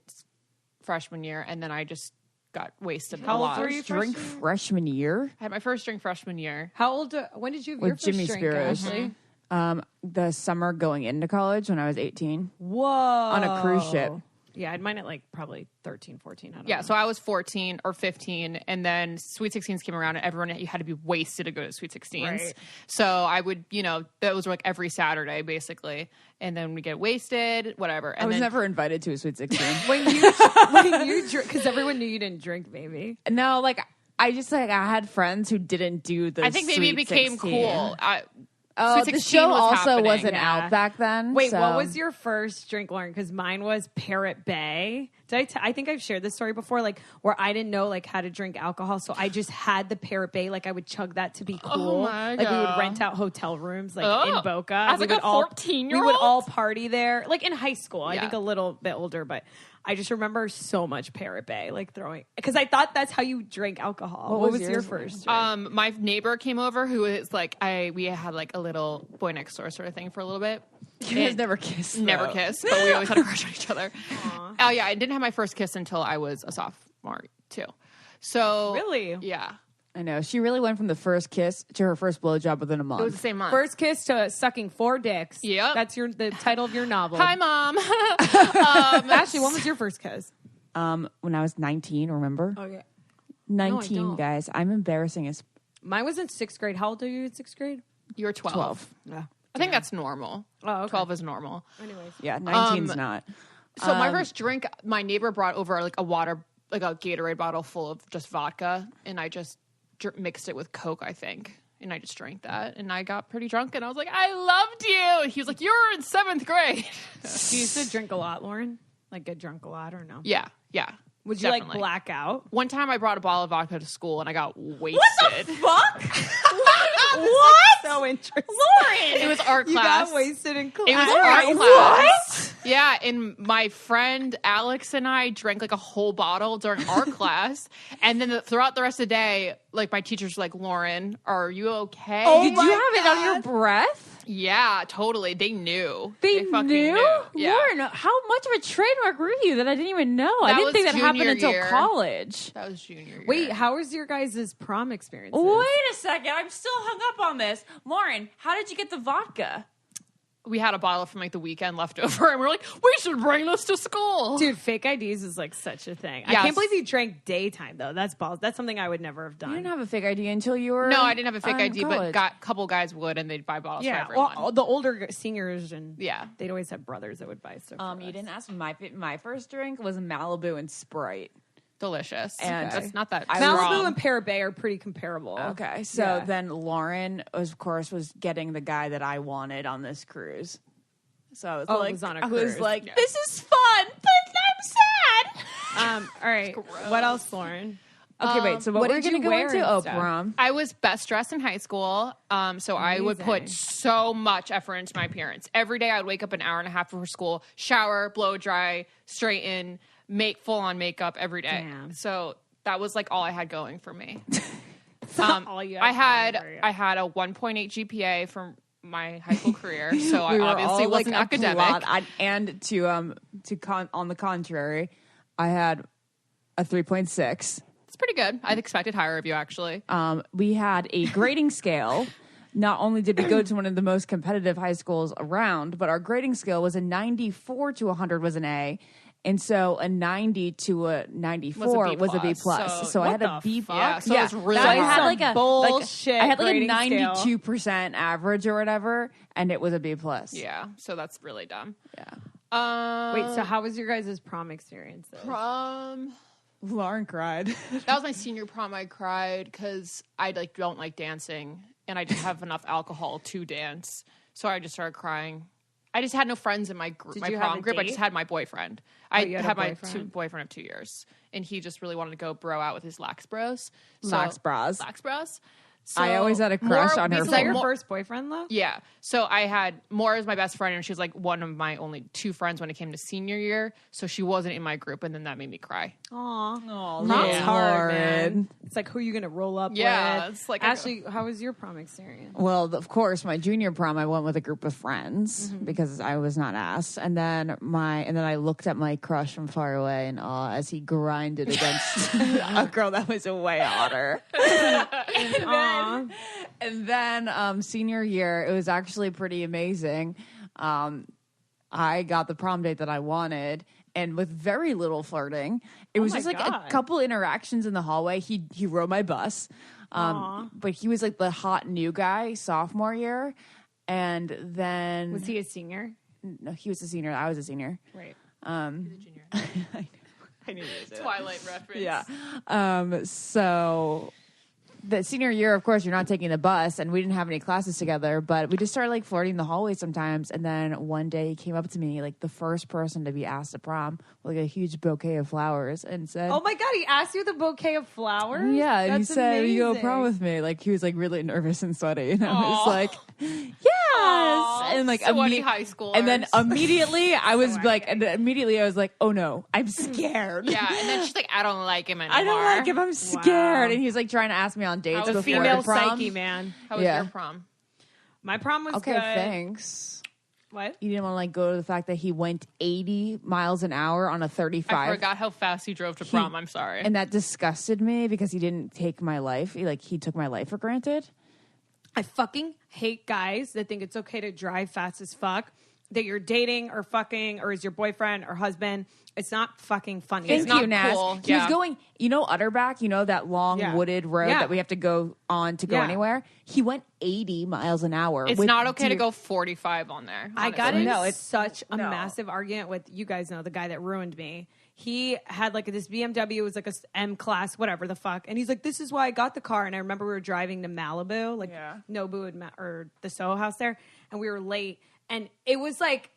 freshman year, and then I just got wasted How a old lot. were you? Drink freshman year? I had my first drink freshman year. How old? When did you have With your first Jimmy drink, Spears. Ashley? The summer going into college when I was 18. Whoa! On a cruise ship. Yeah, I'd mine at like probably 13, 14. I don't Yeah, know. so I was 14 or 15, and then Sweet 16s came around, and everyone, you had to be wasted to go to Sweet 16s. Right. So I would, those were like every Saturday, basically. And then we get wasted, whatever. And I was then, never invited to a Sweet 16. when you drink, because everyone knew you didn't drink, maybe. No, like I just I had friends who didn't do the I think maybe it Sweet became 16. cool. Oh, Sweet the 16 show was also happening. wasn't Yeah. out back then. Wait, so- what was your first drink, Lauren? Because mine was Parrot Bay. I think I've shared this story before, like where I didn't know like how to drink alcohol, so I just had the Parrot Bay. Like I would chug that to be cool. my Like we would God. rent out hotel rooms like Oh. in Boca. As, We like, would a all 14-year-old? We would all party there, like in high school. I Yeah. think a little bit older, but I just remember so much Parrot Bay, like throwing, because I thought that's how you drink alcohol. What was your yours? first drink? My neighbor came over who is like we had like a little boy next door sort of thing for a little bit. You guys never kissed. Never kissed, but we always had a crush on each other. Oh yeah, I didn't have my first kiss until I was a sophomore too. So Really? yeah, I know. She really went from the first kiss to her first blowjob within a month. it was the same month. First kiss to sucking 4 dicks. Yep. That's the title of your novel. Hi, Mom. Ashley, when was your first kiss? When I was 19, remember? Okay. 19, don't. guys. I'm embarrassing as Mine was in 6th grade. How old are you in 6th grade? You were 12. 12. Yeah. I think that's normal. Oh, okay. 12 is normal. Anyways. Yeah, 19's not. So my first drink, my neighbor brought over like a Gatorade bottle full of just vodka, and I just mixed it with Coke, I think. And I just drank that, and I got pretty drunk, and I was like, I loved you. And he was like, you were in 7th grade. You used to drink a lot, Lauren? Like get drunk a lot or no? Yeah. Would you like definitely. black out? One time I brought a bottle of vodka to school, and I got wasted. What the fuck? What? So interesting. It was art You class. got wasted in class. It was art class. Yeah, and my friend Alex and I drank like a whole bottle during art class, and then throughout the rest of the day, like my teachers were like, "Lauren, are you okay?" Did you have it on your breath? Yeah, totally. They knew. They fucking knew? Yeah. Lauren, how much of a trademark were you that I didn't even know? I That didn't was think that happened junior until year. college. That was junior year. Wait, how was your guys' prom experience? Wait a second. I'm still hung up on this. Lauren, how did you get the vodka? we had a bottle from like the weekend left over, and we're like, we should bring this to school. Dude, fake IDs is like such a thing. I Yes. can't believe you drank daytime though. That's balls. That's something I would never have done. You didn't have a fake ID until you were No, I didn't have a fake in ID, college. but a couple guys would, and they'd buy bottles for yeah, everyone. well, the older seniors and Yeah. they'd always have brothers that would buy stuff. for You us. didn't ask me. My first drink was Malibu and Sprite. Delicious. And that's not that I- Malibu strong. and Parrot Bay are pretty comparable. Okay, so Yeah. then Lauren, of course, was getting the guy that I wanted on this cruise. So I was Oh, it like, was on a I was cruise. like, Yeah. this is fun, but I'm sad. All right. What else, Lauren? Okay, wait. So what what we're did you gonna go wear into? and Oh, stuff? prom. I was best dressed in high school, so I would put Amazing. so much effort into my appearance. Every day I would wake up an hour and a half before school, shower, blow dry, straighten, make full on makeup every day. Damn. So that was like all I had going for me. All you I had going for you. had a 1.8 GPA from my high school career, so I We were obviously all, like, wasn't a academic. plot. On the contrary, I had a 3.6. It's pretty good. I'd expected higher of you, actually. We had a grading scale. Not only did we go to one of the most competitive high schools around, but our grading scale was a 94 to 100 was an A. And so a 90 to a 94 was a B plus. So I had a what B. the fuck? Yeah, so it was really so I hard. had like a bullshit I had like a grading scale. 92% average or whatever, and it was a B plus. Yeah, so that's really dumb. Yeah. Wait, so how was your guys' prom experience? Though? Prom. Lauren cried. That was my senior prom. I cried because I don't like dancing, and I didn't have enough alcohol to dance, so I just started crying. I just had no friends in my group, Did my you have prom a group. I date? just had my boyfriend. you had a had my boyfriend? boyfriend of 2 years, and he just really wanted to go bro out with his lax bros. Lax bras. Lax bros. So I always had a crush on her Is that your more- first boyfriend, though? Yeah. So I had Moore as my best friend, and she was like one of my only 2 friends when it came to senior year. So she wasn't in my group, and then that made me cry. Aw. Oh, Prom's Yeah. hard, man. It's like, who are you going to roll up Yeah, with? it's like- Ashley, how was your prom experience? Well, of course, my junior prom, I went with a group of friends because I was not asked, and then I looked at my crush from far away in awe as he grinded against a girl that was way hotter. And then senior year, it was actually pretty amazing. I got the prom date that I wanted, and with very little flirting. It was my just like God. a couple interactions in the hallway. He rode my bus, but he was like the hot new guy sophomore year, and then Was he a senior? no, he was a senior. I was a senior. Right. I knew Twilight reference. Yeah. So the senior year, of course, you're not taking the bus, and we didn't have any classes together, but we just started like flirting the hallway sometimes. And then one day he came up to me, like the first person to be asked to prom, with like a huge bouquet of flowers, and said, Oh my God, he asked you the bouquet of flowers? yeah, and he That's said, "Will you go amazing. prom with me?" Like he was like really nervous and sweaty, and I was Aw. like, "Yeah." Aw, and like sweaty high schoolers. and then immediately I was like, oh no, I'm scared. Yeah, and then she's like, I don't like him anymore. I don't like him. I'm scared. And he's like trying to ask me on dates The before Female prom. psyche, man. How was your prom? My prom was Okay, good. thanks. What? You didn't want to like go to the fact that he went 80 miles an hour on a 35. I forgot how fast he drove to prom. I'm sorry. And that disgusted me because he didn't take my life. He took my life for granted. I fucking hate guys that think it's okay to drive fast as fuck, that you're dating or fucking or is your boyfriend or husband. It's not fucking funny. Thank It's you, not Naz. cool. He was Yeah. going, Utterback, that long Yeah. wooded road Yeah. that we have to go on to go Yeah. anywhere. He went 80 miles an hour. It's with not okay to deer- go 45 on there. I got honestly. into No, it's- such a no. massive argument with, you guys know, the guy that ruined me. He had like this BMW, it was like a M class, whatever the fuck. And he's like, this is why I got the car. And I remember we were driving to Malibu, like Nobu and or the Soho House there. And we were late. And it was like,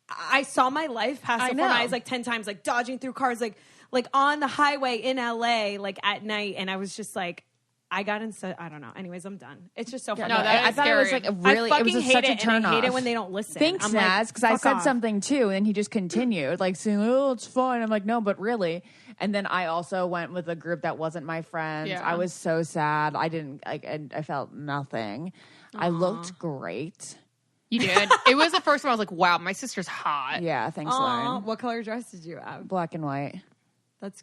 I saw my life pass before my eyes like 10 times, like dodging through cars, like on the highway in LA, like at night. And I was just like, I got into, I don't know. Anyways, I'm done. It's just so funny. No, that I is thought it was scary. like a really, I it fucking was hate such a it, turn and I hate off. it when they don't listen. Thanks, I'm Naz, because I fuck said off. something too, and he just continued, like saying, "Oh, it's fine." I'm like, "No, but really." And then I also went with a group that wasn't my friends. Yeah. I was so sad. I didn't like. I felt nothing. I looked great. You did. It was the first one I was like, wow, my sister's hot. Yeah, thanks, Aw, Lauren. what color dress did you have? Black and white.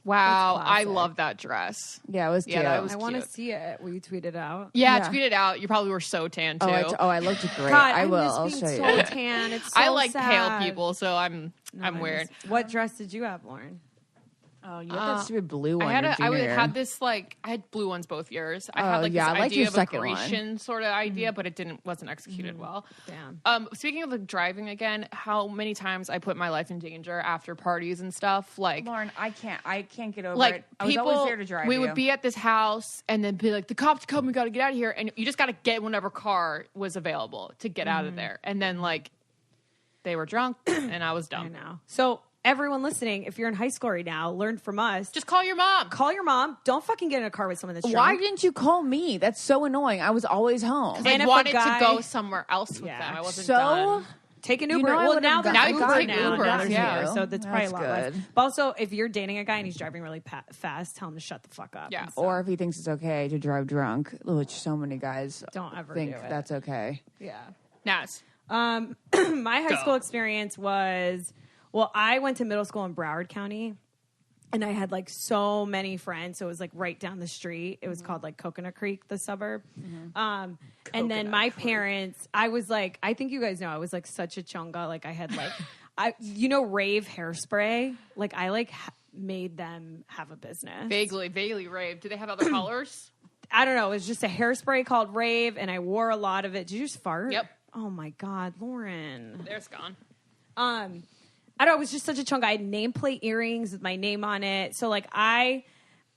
Wow, that's I classic. love that dress. Yeah, it was cute. Yeah, that was I want to cute. see it. Will you tweet it out? Yeah, Yeah. tweet it out. You probably were so tan too. I looked great. God, I will. miss I'll being show so you. tan. It's so I like sad. pale people, so I'm weird. What dress did you have, Lauren? Oh, you had that stupid blue one. I had your I junior year. had this like I had blue ones both years. I had Oh, like yeah, I this liked idea your of a second one. Grecian sort of idea, but it wasn't executed well. Damn. Speaking of like driving again, how many times I put my life in danger after parties and stuff? Like Lauren, I can't get over like it. I was people, always there to drive we you. would be at this house and then be like, the cops come, we got to get out of here. And you just got to get whatever car was available to get out of there. And then like they were drunk and I was dumb. I know. So everyone listening, if you're in high school right now, learn from us. Just call your mom. Call your mom. Don't fucking get in a car with someone that's drunk. Why didn't you call me? That's so annoying. I was always home. I And if a wanted guy- to go somewhere else with Yeah. them. I wasn't So done. Take an You Uber. know I Well, would've now got- there's Now you Uber take now. Ubers, Now there's yeah. Uber, so that's probably a lot less. good. But also, if you're dating a guy and he's driving really fast, tell him to shut the fuck up. Yeah. and stuff. or if he thinks it's okay to drive drunk, which so many guys Don't ever think do it. that's okay. Yeah. Naz. My high school experience was, well, I went to middle school in Broward County, and I had like so many friends. So it was like right down the street. It was called like Coconut Creek, the suburb. And then my parents, I was like, I think you guys know, I was like such a chunga. Like I had like, Rave hairspray. Like I like made them have a business. Vaguely rave. Do they have other colors? I don't know. It was just a hairspray called Rave, and I wore a lot of it. Did you just fart? Yep. Oh my God, Lauren. There's gone. I don't know, it was just such a chunk. I had nameplate earrings with my name on it. So like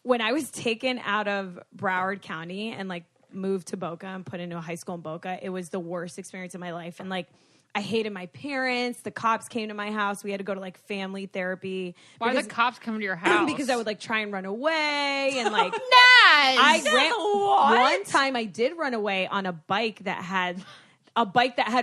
when I was taken out of Broward County and like moved to Boca and put into a high school in Boca, it was the worst experience of my life. And like I hated my parents. The cops came to my house. We had to go to like family therapy. Why are the cops coming to your house? Because I would like try and run away and like Naz! one time I did run away on a bike that had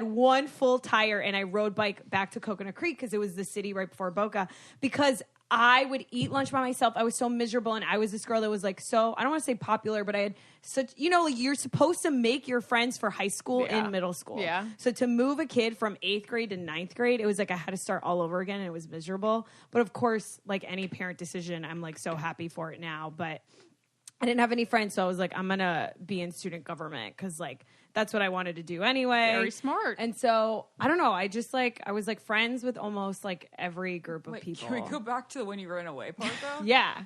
one full tire, and I rode bike back to Coconut Creek because it was the city right before Boca, because I would eat lunch by myself. I was so miserable, and I was this girl that was like so, I don't want to say popular, but I had such, like you're supposed to make your friends for high school and middle school. Yeah. So to move a kid from 8th grade to 9th grade, it was like I had to start all over again, and it was miserable. But of course, like any parent decision, I'm like so happy for it now. But I didn't have any friends, so I was like, I'm going to be in student government because like that's what I wanted to do anyway. Very smart. And so, I don't know. I just like, I was like friends with almost like every group of people. Can we go back to when you ran away part though? Yeah.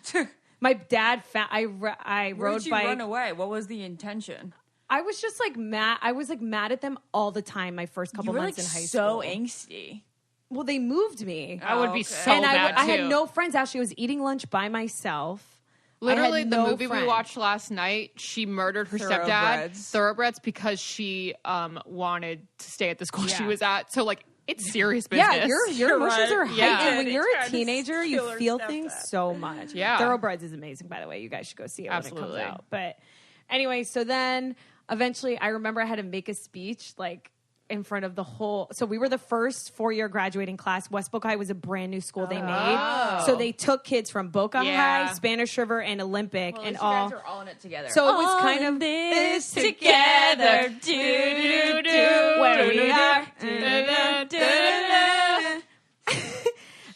My dad, I Where rode did you bike. run away? What was the intention? I was just like mad. I was like mad at them all the time my first couple You were months like in high so school. angsty. Well, they moved me. I would be okay. so and bad I too. had no friends. Actually, I was eating lunch by myself. Literally, I had the no movie we friends. watched last night, she murdered her stepdad, Thoroughbreds. Thoroughbreds, because she wanted to stay at the school she Yeah. was at. So, like, it's serious business. Yeah, your emotions right. are Yeah. heightened. When you're Tried a to teenager, kill you her feel stepdad. things so much. Yeah. Thoroughbreds is amazing, by the way. You guys should go see it when it Absolutely. comes out. But anyway, so then eventually I remember I had to make a speech like in front of the whole. So we were the first 4-year graduating class. West Boca High was a brand new school they made. So they took kids from Boca High, Spanish River, and Olympic, and all. You guys are all in it together. So it was kind of this together. Where we are.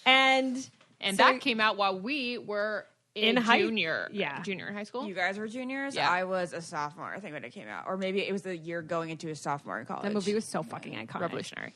And so that came out while we were in junior in high school. You guys were juniors? Yeah. I was a sophomore, I think, when it came out. Or maybe it was the year going into a sophomore in college. that movie was so fucking iconic. Revolutionary.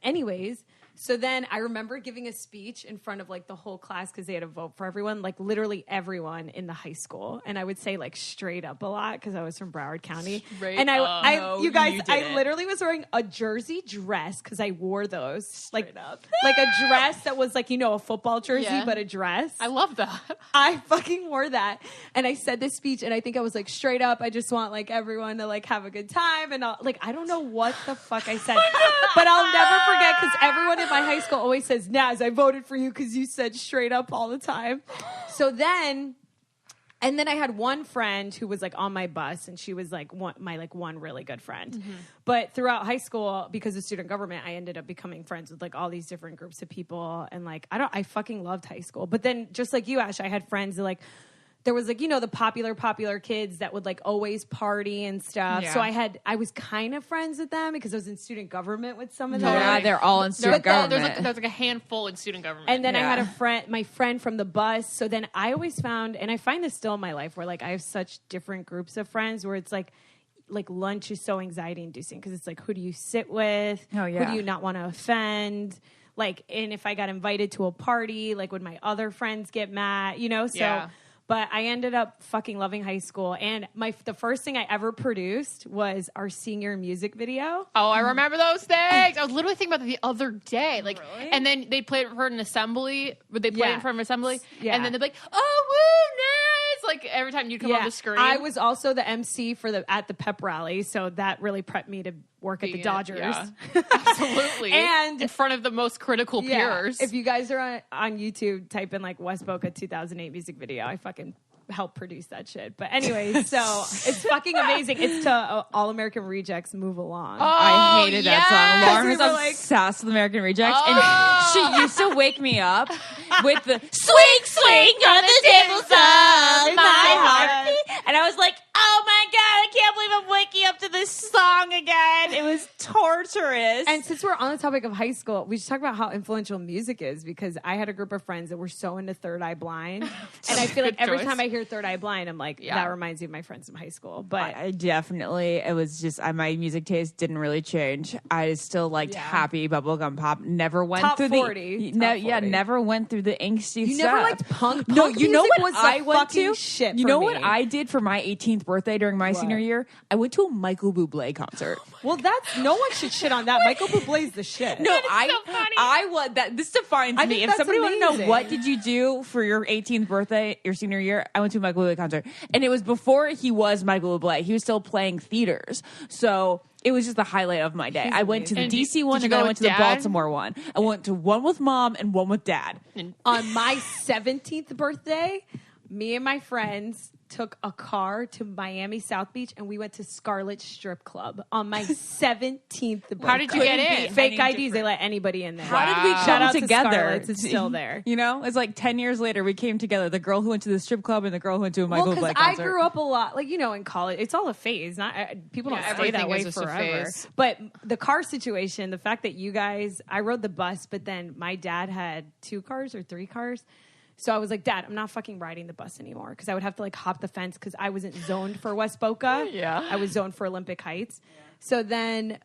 Anyways, so then I remember giving a speech in front of like the whole class because they had a vote for everyone, like literally everyone in the high school. And I would say like straight up a lot because I was from Broward County. Straight I you guys, I didn't. literally was wearing a jersey dress because I wore those Straight up. like a dress that was like, a football jersey, but a dress. I love that. I fucking wore that. And I said this speech and I think I was like straight up. I just want like everyone to like have a good time. And I don't know what the fuck I said, but I'll never forget because everyone in my high school always says, Naz, I voted for you because you said straight up all the time. So then, and then I had one friend who was like on my bus and she was like one really good friend. Mm-hmm. But throughout high school, because of student government, I ended up becoming friends with like all these different groups of people. And like, I fucking loved high school. But then just like you, Ash, I had friends that like, there was like, the popular kids that would like always party and stuff. Yeah. So I was kind of friends with them because I was in student government with some of them. Yeah, they're all in student government. There's like a handful in student government. And then I had my friend from the bus. So then I always found, and I find this still in my life, where like I have such different groups of friends where it's like lunch is so anxiety inducing because it's like, who do you sit with? Oh, yeah. Who do you not want to offend? Like, and if I got invited to a party, like would my other friends get mad? So. Yeah. But I ended up fucking loving high school. And the first thing I ever produced was our senior music video. Oh, I remember those things. I was literally thinking about that the other day. Like, Really? and then they played it for an assembly. Would they play it in front of an assembly? Yeah. And then they'd be like, "Oh, woo, Naz!" Like every time you'd come on the screen. I was also the MC at the pep rally, so that really prepped me to work at the Dodgers. Yeah. Absolutely. And in front of the most critical peers. If you guys are on YouTube, type in like West Boca 2008 music video. I fucking helped produce that shit. But anyway, so it's fucking amazing. It's to All American Rejects Move Along. I hated that song. Lauren was We were like- obsessed with American Rejects, and she used to wake me up with the swing on the tabletop, my heartbeat, and I was like, oh my god, I can't believe I'm waking up to this song again. It was torturous. And since we're on the topic of high school, we should talk about how influential music is because I had a group of friends that were so into Third Eye Blind. And I feel like every time I hear Third Eye Blind, I'm like, that reminds me of my friends from high school. But I definitely, it was just, my music taste didn't really change. I still liked happy bubblegum pop. Never went Top through 40. the, Top 40. never went through the angsty you stuff. never liked punk? No, Punk you know music what was the I went fucking to? shit You for know me. what I did for my 18th birthday during my senior year? I went to a Michael Bublé concert. Well, no one should shit on that. Michael Bublé's the shit. No, I was that. This defines I me. think If that's somebody want to know amazing. what did you do for your 18th birthday, your senior year, I went to a Michael Bublé concert, and it was before he was Michael Bublé. He was still playing theaters, so it was just the highlight of my day. I went to the amazing. DC one, Did you and then go I went with to the Dad? Baltimore one. I went to one with mom and one with dad. On my 17th birthday, me and my friends took a car to Miami South Beach and we went to Scarlet Strip Club on my 17th birthday. How did you get in? Fake Any IDs. They let anybody in there. How did we Shout come out to together? Scarlett's. It's still there. You know, it's like 10 years later, we came together. The girl who went to the strip club and the girl who went to a Well, Michael because Bublé I concert. grew up a lot, like, in college, it's all a phase. People don't stay everything that way is just a forever. phase. But the car situation, the fact that you guys, I rode the bus, but then my dad had 2 cars or 3 cars. So I was like, Dad, I'm not fucking riding the bus anymore because I would have to like hop the fence because I wasn't zoned for West Boca. Yeah. I was zoned for Olympic Heights. So then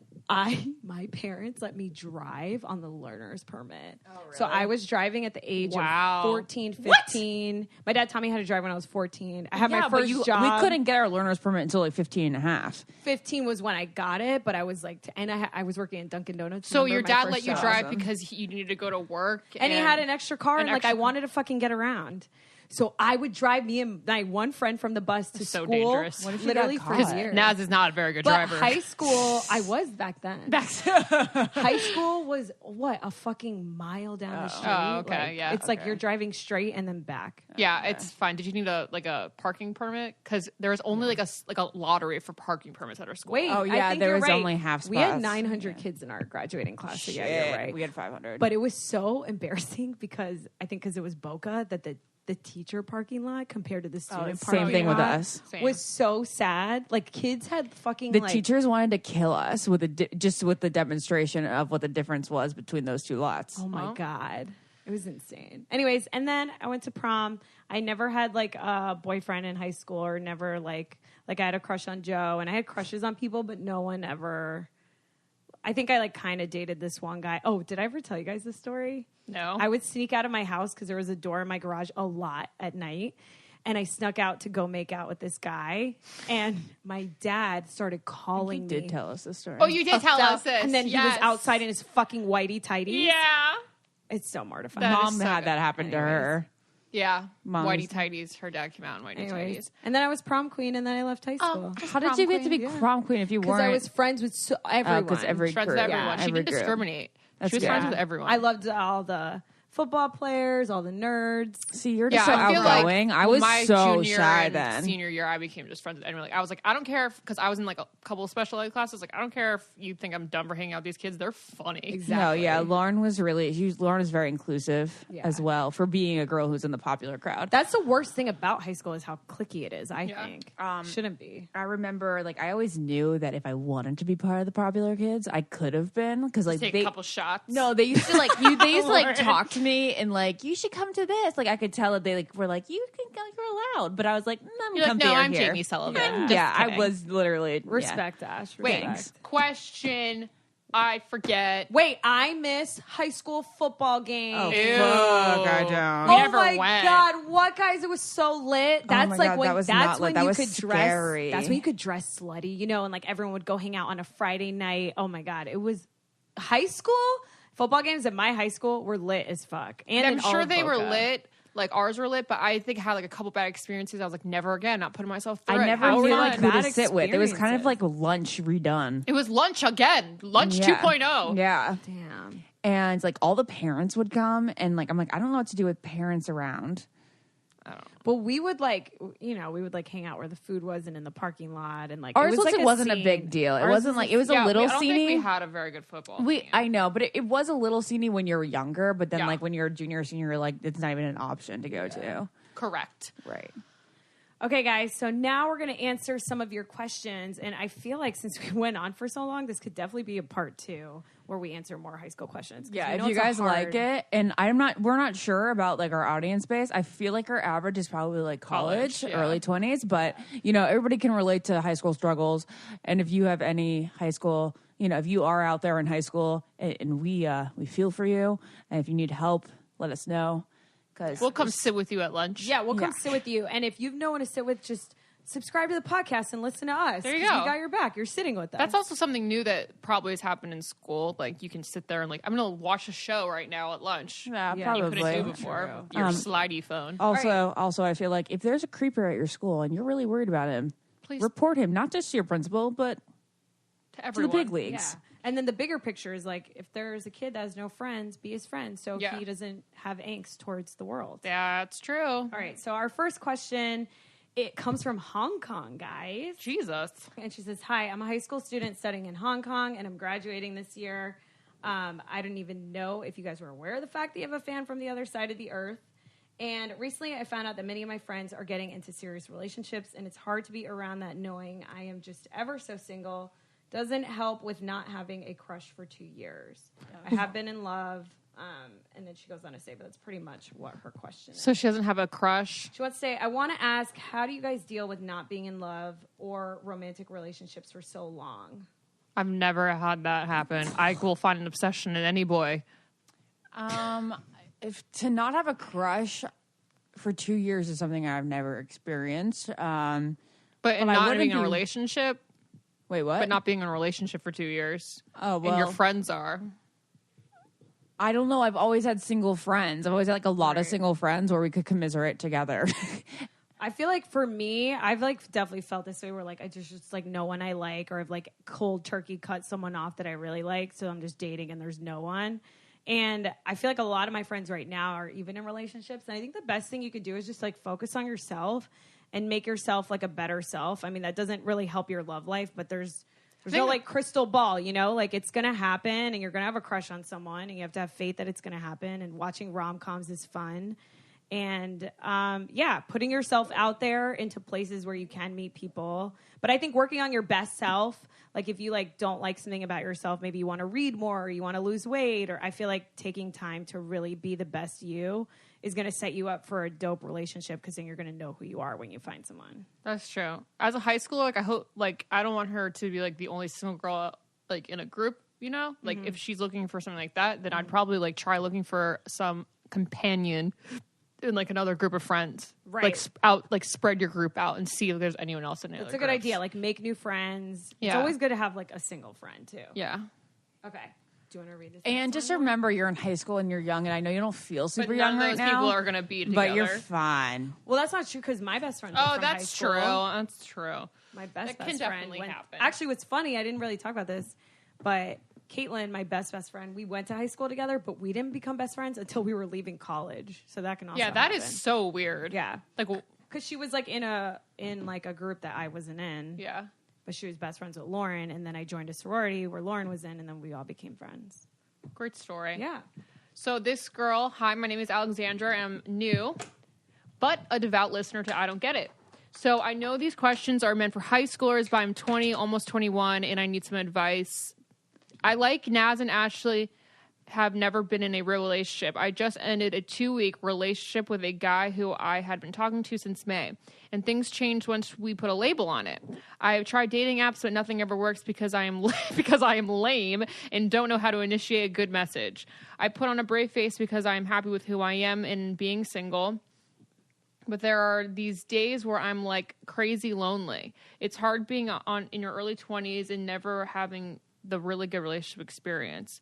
my parents let me drive on the learner's permit. Oh, really? So I was driving at the age of 14, 15. What? My dad taught me how to drive when I was 14. I had my first job. We couldn't get our learner's permit until like 15 and a half. 15 was when I got it, but I was like, and I was working at Dunkin' Donuts. So Remember your my dad first let you job? drive because you needed to go to work, And he had an extra car, and like I extra- wanted to fucking get around. So I would drive me and my one friend from the bus to So school. dangerous. What if you literally got for caught? years. Naz is not a very good But driver. high school, I was back then. High school was what, a fucking mile down the street. Oh, okay, Like, yeah, it's like you're driving straight and then back. Yeah, it's fine. Did you need a parking permit? Because there was only like a lottery for parking permits at our school. Wait, Oh, I yeah, think there you're was right. only half We had spots. 900 kids in our graduating class. So yeah, you're right. We had 500. But it was so embarrassing because it was Boca that the teacher parking lot compared to the student parking lot. same thing with us. Same. Was so sad. Like kids had fucking The like, teachers wanted to kill us with just with the demonstration of what the difference was between those two lots. oh my god, it was insane. Anyways, and then I went to prom. I never had like a boyfriend in high school, or never like I had a crush on Joe, and I had crushes on people, but no one ever. I think I like kind of dated this one guy. Oh, did I ever tell you guys this story? No. I would sneak out of my house because there was a door in my garage a lot at night. And I snuck out to go make out with this guy. And my dad started calling You me. did tell us this story. Oh, you did tell us this. And then he was Yes. outside in his fucking whitey tighties. Yeah. It's so mortifying. That is Mom so had good. that happen to her. Yeah. Mom's- Whitey tighties. Her dad came out in whitey Anyways. tighties. And then I was prom queen and then I left high school. How did you get to be queen, yeah. prom queen if you Because weren't? I was friends with everyone. because every Friends group, with everyone. She every didn't group. discriminate. That's She was good. friends Yeah. with everyone. I loved all the football players, all the nerds. See, you're Yeah, just so I feel outgoing. like I was my so junior shy and then. Senior year, I became just friends with anyone. Like, I was like, I don't care because I was in like a couple of special ed classes. Like, I don't care if you think I'm dumb for hanging out with these kids. They're funny. Exactly. No, yeah, Lauren was Lauren is very inclusive Yeah. as well for being a girl who's in the popular crowd. That's the worst thing about high school is how cliquey it is, I Yeah. think. Um, Shouldn't be. I remember, like, I always knew that if I wanted to be part of the popular kids, I could have been because, like, Take a couple shots. No, they used to like they used to like talk to me and like you should come to this. Like I could tell that they like were like you can you're allowed, but I was like I'm You're like, comfy no, I'm here. Jamie Sullivan. Yeah. Just Yeah, I kidding. was literally Respect, Ash. Wait, Respect. question. I forget. Wait, I miss high school football games. Ew. Fuck, I don't. We Oh never my went. god, what guys? It was so lit. That's my like God, when that was that's not lit. when That you was could scary. dress. That's when you could dress slutty, you know, and like everyone would go hang out on a Friday night. Oh my god, it was high school football games at my high school were lit as fuck. And I'm in all sure of they were Boca. lit. Like ours were lit, but I think I had like a couple bad experiences. I was like, never again, not putting myself through I it. never How knew fun. like who Bad to sit with. It was kind of experiences. like lunch redone. It was lunch again. Lunch Yeah. 2.0. Yeah. Damn. And like all the parents would come and like I'm like I don't know what to do with parents around. But we would like, you know, we would like hang out where the food was and in the parking lot and like Ours it was like wasn't a scene. big deal. It Ours wasn't was like it was Yeah, a little I don't think sceney. we had a very good football. team. I know, but it was a little sceney when you were younger. But then, Yeah. like when you're a junior, or senior, like it's not even an option to go to. Correct. Right. Okay, guys, so now we're going to answer some of your questions. And I feel like since we went on for so long, this could definitely be a part 2 where we answer more high school questions. 'Cause Yeah, we if know you it's a guys like hard- it, and we're not sure about like our audience base. I feel like our average is probably like college, yeah. early 20s, but you know, everybody can relate to high school struggles. And if you have any high school, you know, if you are out there in high school, and we feel for you, and if you need help, let us know. Because We'll come sit with you at lunch. Yeah, we'll come Yeah. sit with you. And if you've no one to sit with, just subscribe to the podcast and listen to us. There you 'cause go. We got your back. You're sitting with us. That's also something new that probably has happened in school. Like you can sit there and like, I'm going to watch a show right now at lunch. yeah, Yeah, You probably. couldn't do before. Your slidey phone. Also, I feel like if there's a creeper at your school and you're really worried about him, Please. report him, not just to your principal, but To to the everyone. big leagues. Yeah. And then the bigger picture is like, if there's a kid that has no friends, be his friend so Yeah. he doesn't have angst towards the world. That's true. All right, so our first question, it comes from Hong Kong, guys. Jesus. And she says, hi, I'm a high school student studying in Hong Kong, and I'm graduating this year. I didn't even know if you guys were aware of the fact that you have a fan from the other side of the earth. And recently I found out that many of my friends are getting into serious relationships, and it's hard to be around that knowing I am just ever so single. Doesn't help with not having a crush for 2 years. I have been in love. And then she goes on to say, but that's pretty much what her question is. So she doesn't have a crush. She wants to say, I want to ask, how do you guys deal with not being in love or romantic relationships for so long? I've never had that happen. I will find an obsession in any boy. If to not have a crush for 2 years is something I've never experienced. But in I not wouldn't being in a be- relationship, Wait, what? but not being in a relationship for 2 years. Oh, And your well. friends are. I don't know. I've always had single friends. I've always had like a lot of single friends where we could commiserate together. I feel like for me, I've like definitely felt this way where like I just like no one I like, or I've like cold turkey cut someone off that I really like, so I'm just dating and there's no one. And I feel like a lot of my friends right now are even in relationships, and I think the best thing you could do is just like focus on yourself and make yourself like a better self. I mean, that doesn't really help your love life, but there's no like crystal ball, you know, like it's going to happen and you're going to have a crush on someone and you have to have faith that it's going to happen. And watching rom-coms is fun. And putting yourself out there into places where you can meet people. But I think working on your best self, like if you like don't like something about yourself, maybe you want to read more or you want to lose weight, or I feel like taking time to really be the best you is going to set you up for a dope relationship, because then you're going to know who you are when you find someone. That's true. As a high schooler, like I hope, like I don't want her to be like the only single girl like in a group, you know? Like if she's looking for something like that, then I'd probably like try looking for some companion in like another group of friends, right? Like spread your group out and see if there's anyone else in it. That's a good idea. Like make new friends. Yeah. It's always good to have like a single friend too. Yeah. Okay. Do you want to read this? And just remember, you're in high school and you're young, and I know you don't feel super young right now. But none of those people are going to be together. But you're fine. Well, that's not true, because my best friend. Oh, that's true. That's true. My best can definitely friend happen. Actually, what's funny, I didn't really talk about this, but Caitlin, my best friend, we went to high school together, but we didn't become best friends until we were leaving college. So that can also that happen. is so weird. Yeah, like because she was like in a group that I wasn't in. Yeah, but she was best friends with Lauren, and then I joined a sorority where Lauren was in, and then we all became friends. Great story. Yeah. So this girl, hi, my name is Alexandra. I'm new, but a devout listener to I Don't Get It. So I know these questions are meant for high schoolers, but I'm 20, almost 21, and I need some advice. I like Naz and Ashley have never been in a real relationship. I just ended a 2-week relationship with a guy who I had been talking to since May, and things changed once we put a label on it. I've tried dating apps, but nothing ever works because I am lame and don't know how to initiate a good message. I put on a brave face because I am happy with who I am and being single. But there are these days where I'm like crazy lonely. It's hard being in your early 20s and never having the really good relationship experience.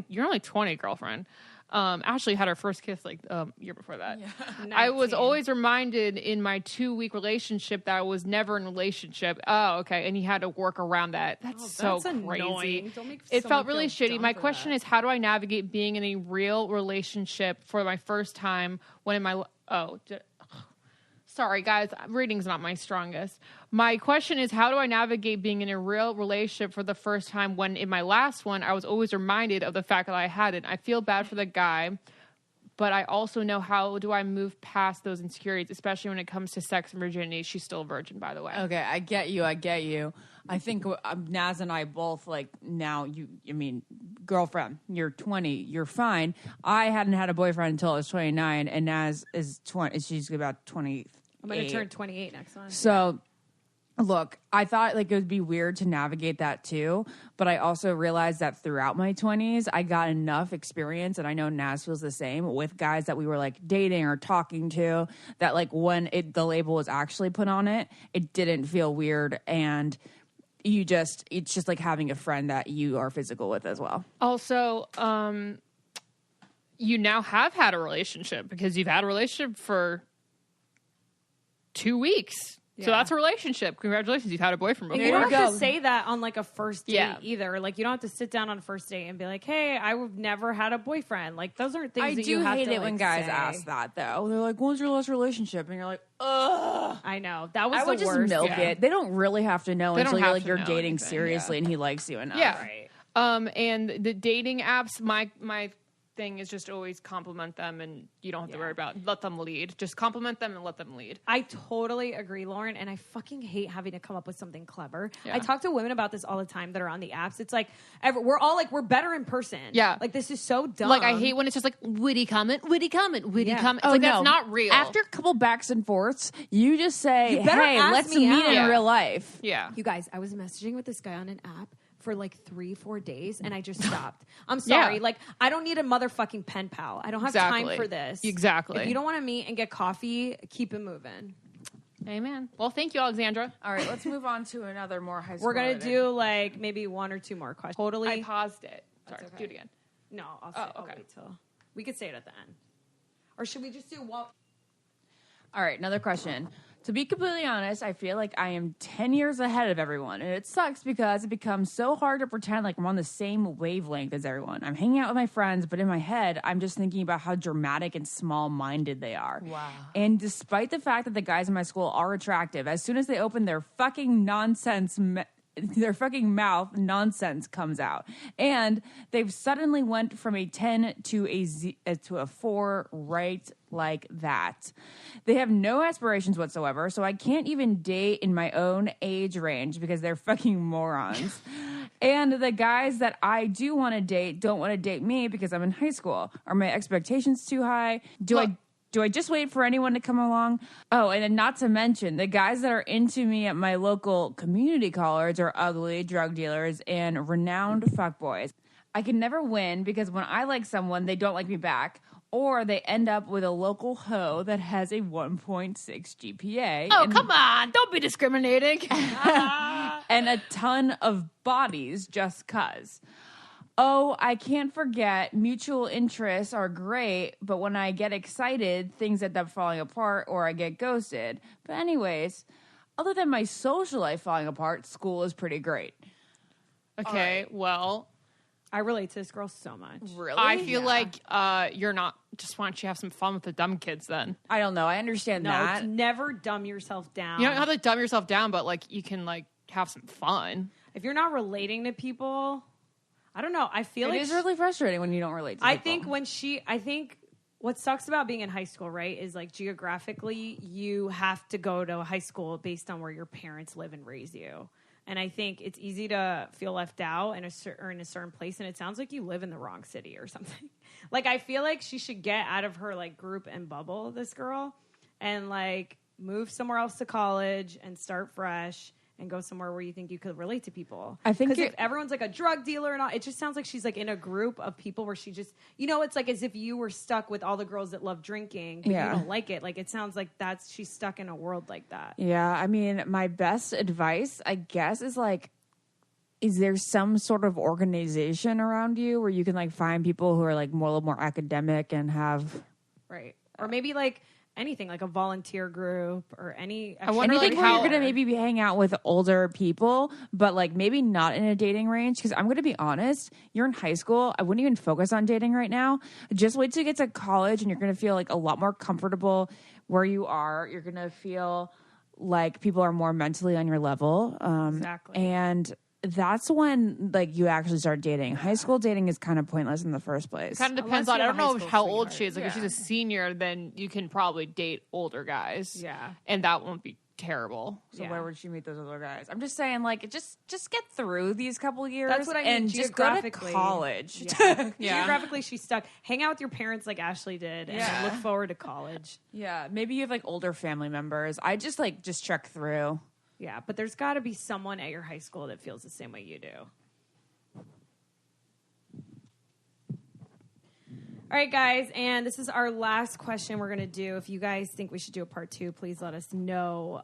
You're only 20, girlfriend. Ashley had her first kiss like year before that. Yeah. I was always reminded in my 2-week relationship that I was never in a relationship. Oh, okay. And he had to work around that. That's so crazy. Annoying. Don't make it felt really feel shitty. My question is, how do I navigate being in a real relationship for my first time when in my sorry, guys, reading's not my strongest. My question is, how do I navigate being in a real relationship for the first time when in my last one, I was always reminded of the fact that I hadn't? I feel bad for the guy, but I also know how do I move past those insecurities, especially when it comes to sex and virginity. She's still a virgin, by the way. Okay, I get you. I think Naz and I both, like, now, girlfriend, you're 20, you're fine. I hadn't had a boyfriend until I was 29, and Naz is 20, she's about 20. I'm going to turn 28 next month. So, look, I thought like it would be weird to navigate that too, but I also realized that throughout my 20s, I got enough experience, and I know Naz feels the same, with guys that we were like dating or talking to, that like when the label was actually put on it, it didn't feel weird, and it's just like having a friend that you are physical with as well. Also, you now have had a relationship because you've had a relationship for 2 weeks. Yeah. So that's a relationship. Congratulations. You've had a boyfriend before. You don't have to say that on like a first date either. Like you don't have to sit down on a first date and be like, hey, I've never had a boyfriend. Like those aren't things that you have to I do hate it when guys ask that though. They're like, when's your last relationship? And you're like, ugh. I know. That was I would the just worst. milk it. They don't really have to know until you're dating anything, seriously and he likes you enough. Yeah. Right. And the dating apps, my thing is just always compliment them, and you don't have to worry about let them lead. Just compliment them and let them lead. I totally agree, Lauren, and I fucking hate having to come up with something clever. I talk to women about this all the time that are on the apps. It's like we're all like, we're better in person. Yeah, like this is so dumb. Like I hate when it's just like witty comment. It's like that's not real. After a couple backs and forths, you just say, hey, let's meet in real life. Yeah, you guys, I was messaging with this guy on an app for like 3-4 days, and I just stopped. I'm sorry. Yeah. Like, I don't need a motherfucking pen pal. I don't have time for this. Exactly. If you don't want to meet and get coffee, keep it moving. Amen. Well, thank you, Alexandra. All right, let's move on to another more high school. We're going to do like maybe 1 or 2 more questions. Totally. I paused it. Sorry, do it again. No, I'll okay. wait till we could say it at the end, or should we just do what? All right, another question. To be completely honest, I feel like I am 10 years ahead of everyone, and it sucks because it becomes so hard to pretend like I'm on the same wavelength as everyone. I'm hanging out with my friends, but in my head, I'm just thinking about how dramatic and small-minded they are. Wow. And despite the fact that the guys in my school are attractive, as soon as they open their fucking their fucking mouth, nonsense comes out, and they've suddenly went from a 10 to a 4 right like that. They have no aspirations whatsoever, so I can't even date in my own age range because they're fucking morons. And the guys that I do want to date don't want to date me because I'm in high school. Are my expectations too high? Do I just wait for anyone to come along? Oh, and then not to mention, the guys that are into me at my local community college are ugly drug dealers and renowned fuckboys. I can never win because when I like someone, they don't like me back, or they end up with a local hoe that has a 1.6 GPA. Oh, come on. Don't be discriminating. And a ton of bodies just 'cause. Oh, I can't forget, mutual interests are great, but when I get excited, things end up falling apart or I get ghosted. But anyways, other than my social life falling apart, school is pretty great. Okay, well, I relate to this girl so much. Really? I feel like you're not. Just why don't you have some fun with the dumb kids then? I don't know. I understand No, that. never dumb yourself down. You don't have to dumb yourself down, but like you can like have some fun. If you're not relating to people, I don't know. I feel It like is really frustrating when you don't relate to people. I think what sucks about being in high school, right, is like geographically you have to go to a high school based on where your parents live and raise you. And I think it's easy to feel left out in a certain place. And it sounds like you live in the wrong city or something. Like, I feel like she should get out of her like group and bubble, this girl, and like move somewhere else to college and start fresh and go somewhere where you think you could relate to people. I think because if everyone's like a drug dealer and all, it just sounds like she's like in a group of people where she just, it's like as if you were stuck with all the girls that love drinking, but you don't like it. Like, it sounds like she's stuck in a world like that. Yeah, I mean, my best advice, I guess, is like, is there some sort of organization around you where you can like find people who are like a little more academic and have right, or maybe like anything like a volunteer group or any. I wonder anything like where how you're gonna maybe be hang out with older people, but like maybe not in a dating range. Because I'm gonna be honest, you're in high school. I wouldn't even focus on dating right now. Just wait till you get to college, and you're gonna feel like a lot more comfortable where you are. You're gonna feel like people are more mentally on your level. Exactly. And that's when like you actually start dating. High school dating is kind of pointless in the first place. kind of depends Unless on. you I have don't a know high how school old sweetheart. she is. Like if she's a senior, then you can probably date older guys. Yeah. and that won't be terrible. So Yeah. where would she meet those other guys? I'm just saying, like, just get through these couple of years. That's what I mean. And just go to Geographically. college. Yeah. Yeah. Geographically, she's stuck. Hang out with your parents like Ashley did, and Yeah. look forward to college. Yeah, maybe you have like older family members. I just check through. Yeah, but there's got to be someone at your high school that feels the same way you do. All right, guys, and this is our last question we're going to do. If you guys think we should do a part 2, please let us know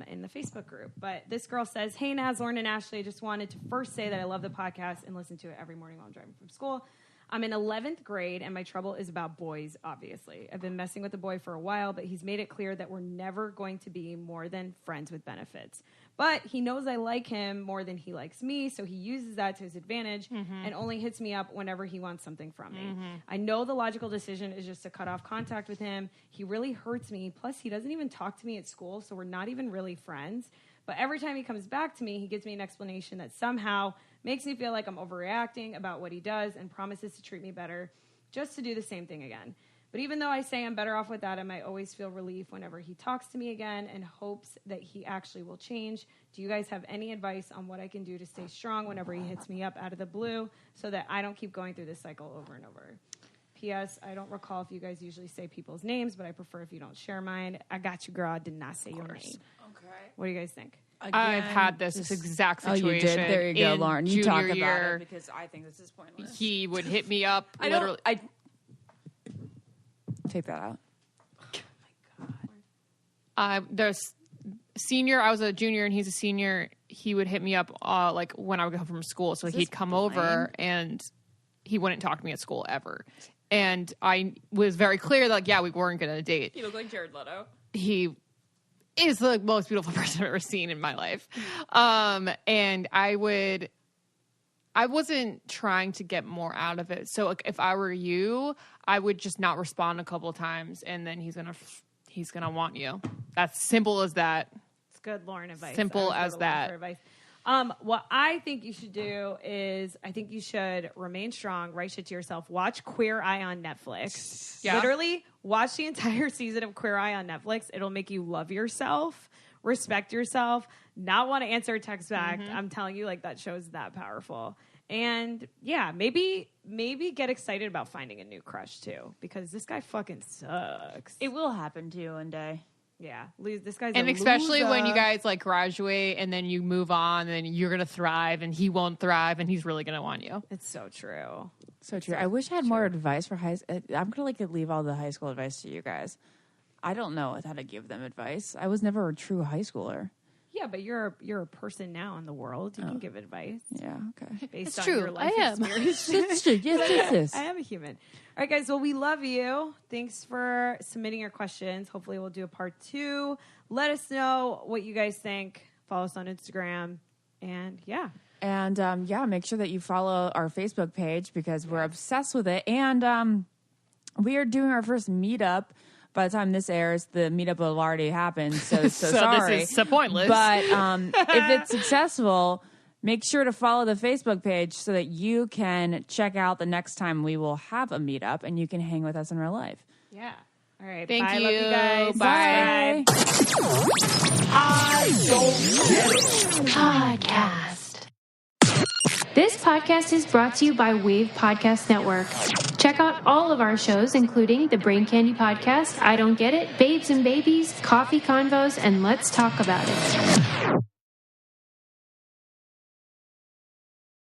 in the Facebook group. But this girl says, hey, Naz, Lauren, and Ashley, I just wanted to first say that I love the podcast and listen to it every morning while I'm driving from school. I'm in 11th grade, and my trouble is about boys, obviously. I've been messing with a boy for a while, but he's made it clear that we're never going to be more than friends with benefits. But he knows I like him more than he likes me, so he uses that to his advantage and only hits me up whenever he wants something from me. I know the logical decision is just to cut off contact with him. He really hurts me. Plus, he doesn't even talk to me at school, so we're not even really friends. But every time he comes back to me, he gives me an explanation that somehow makes me feel like I'm overreacting about what he does and promises to treat me better just to do the same thing again. But even though I say I'm better off without him, I always feel relief whenever he talks to me again and hopes that he actually will change. Do you guys have any advice on what I can do to stay strong whenever he hits me up out of the blue so that I don't keep going through this cycle over and over? P.S. I don't recall if you guys usually say people's names, but I prefer if you don't share mine. I got you, girl. I did not say your name. Okay. What do you guys think? I've had this exact situation. Oh, you did? There you go, in Lauren. You talk junior about year. it because I think this is pointless. He would hit me up. I literally. don't. Take that out. There's senior. I was a junior and he's a senior. He would hit me up like when I would come from school. So he'd come over and he wouldn't talk to me at school ever. And I was very clear that, like, yeah, we weren't going to date. You look like Jared Leto. He is the most beautiful person I've ever seen in my life. And I wasn't trying to get more out of it. So like, if I were you, I would just not respond a couple of times, and then he's gonna want you. That's simple as that. It's good Lauren advice. Simple as that. Advice. What I think you should do is I think you should remain strong, write shit to yourself, watch Queer Eye on Netflix. Yeah. Literally watch the entire season of Queer Eye on Netflix. It'll make you love yourself, respect yourself, not want to answer a text back. I'm telling you, like, that show's that powerful. And yeah, maybe get excited about finding a new crush too, because this guy fucking sucks. It will happen to you one day. Yeah, this guy's And a especially loser. when you guys like graduate and then you move on, and then you're gonna thrive, and he won't thrive, and he's really gonna want you. It's so true. So true. I wish I had more advice for high school. I'm going to leave all the high school advice to you guys. I don't know how to give them advice. I was never a true high schooler. Yeah, but you're a person now in the world. You can give advice Yeah, okay. based It's on true. your life I am. experience. It's true. Yes. I am a human. All right, guys. Well, we love you. Thanks for submitting your questions. Hopefully, we'll do a part 2. Let us know what you guys think. Follow us on Instagram. And yeah. And make sure that you follow our Facebook page because we're obsessed with it. And we are doing our first meetup. By the time this airs, the meetup will have already happened. So sorry. This is so pointless. But if it's successful, make sure to follow the Facebook page so that you can check out the next time we will have a meetup and you can hang with us in real life. Yeah. All right. Thank bye. you. Love you guys. Bye. I don't get it. Podcast. This podcast is brought to you by Wave Podcast Network. Check out all of our shows, including the Brain Candy Podcast, I Don't Get It, Babes and Babies, Coffee Convos, and Let's Talk About It.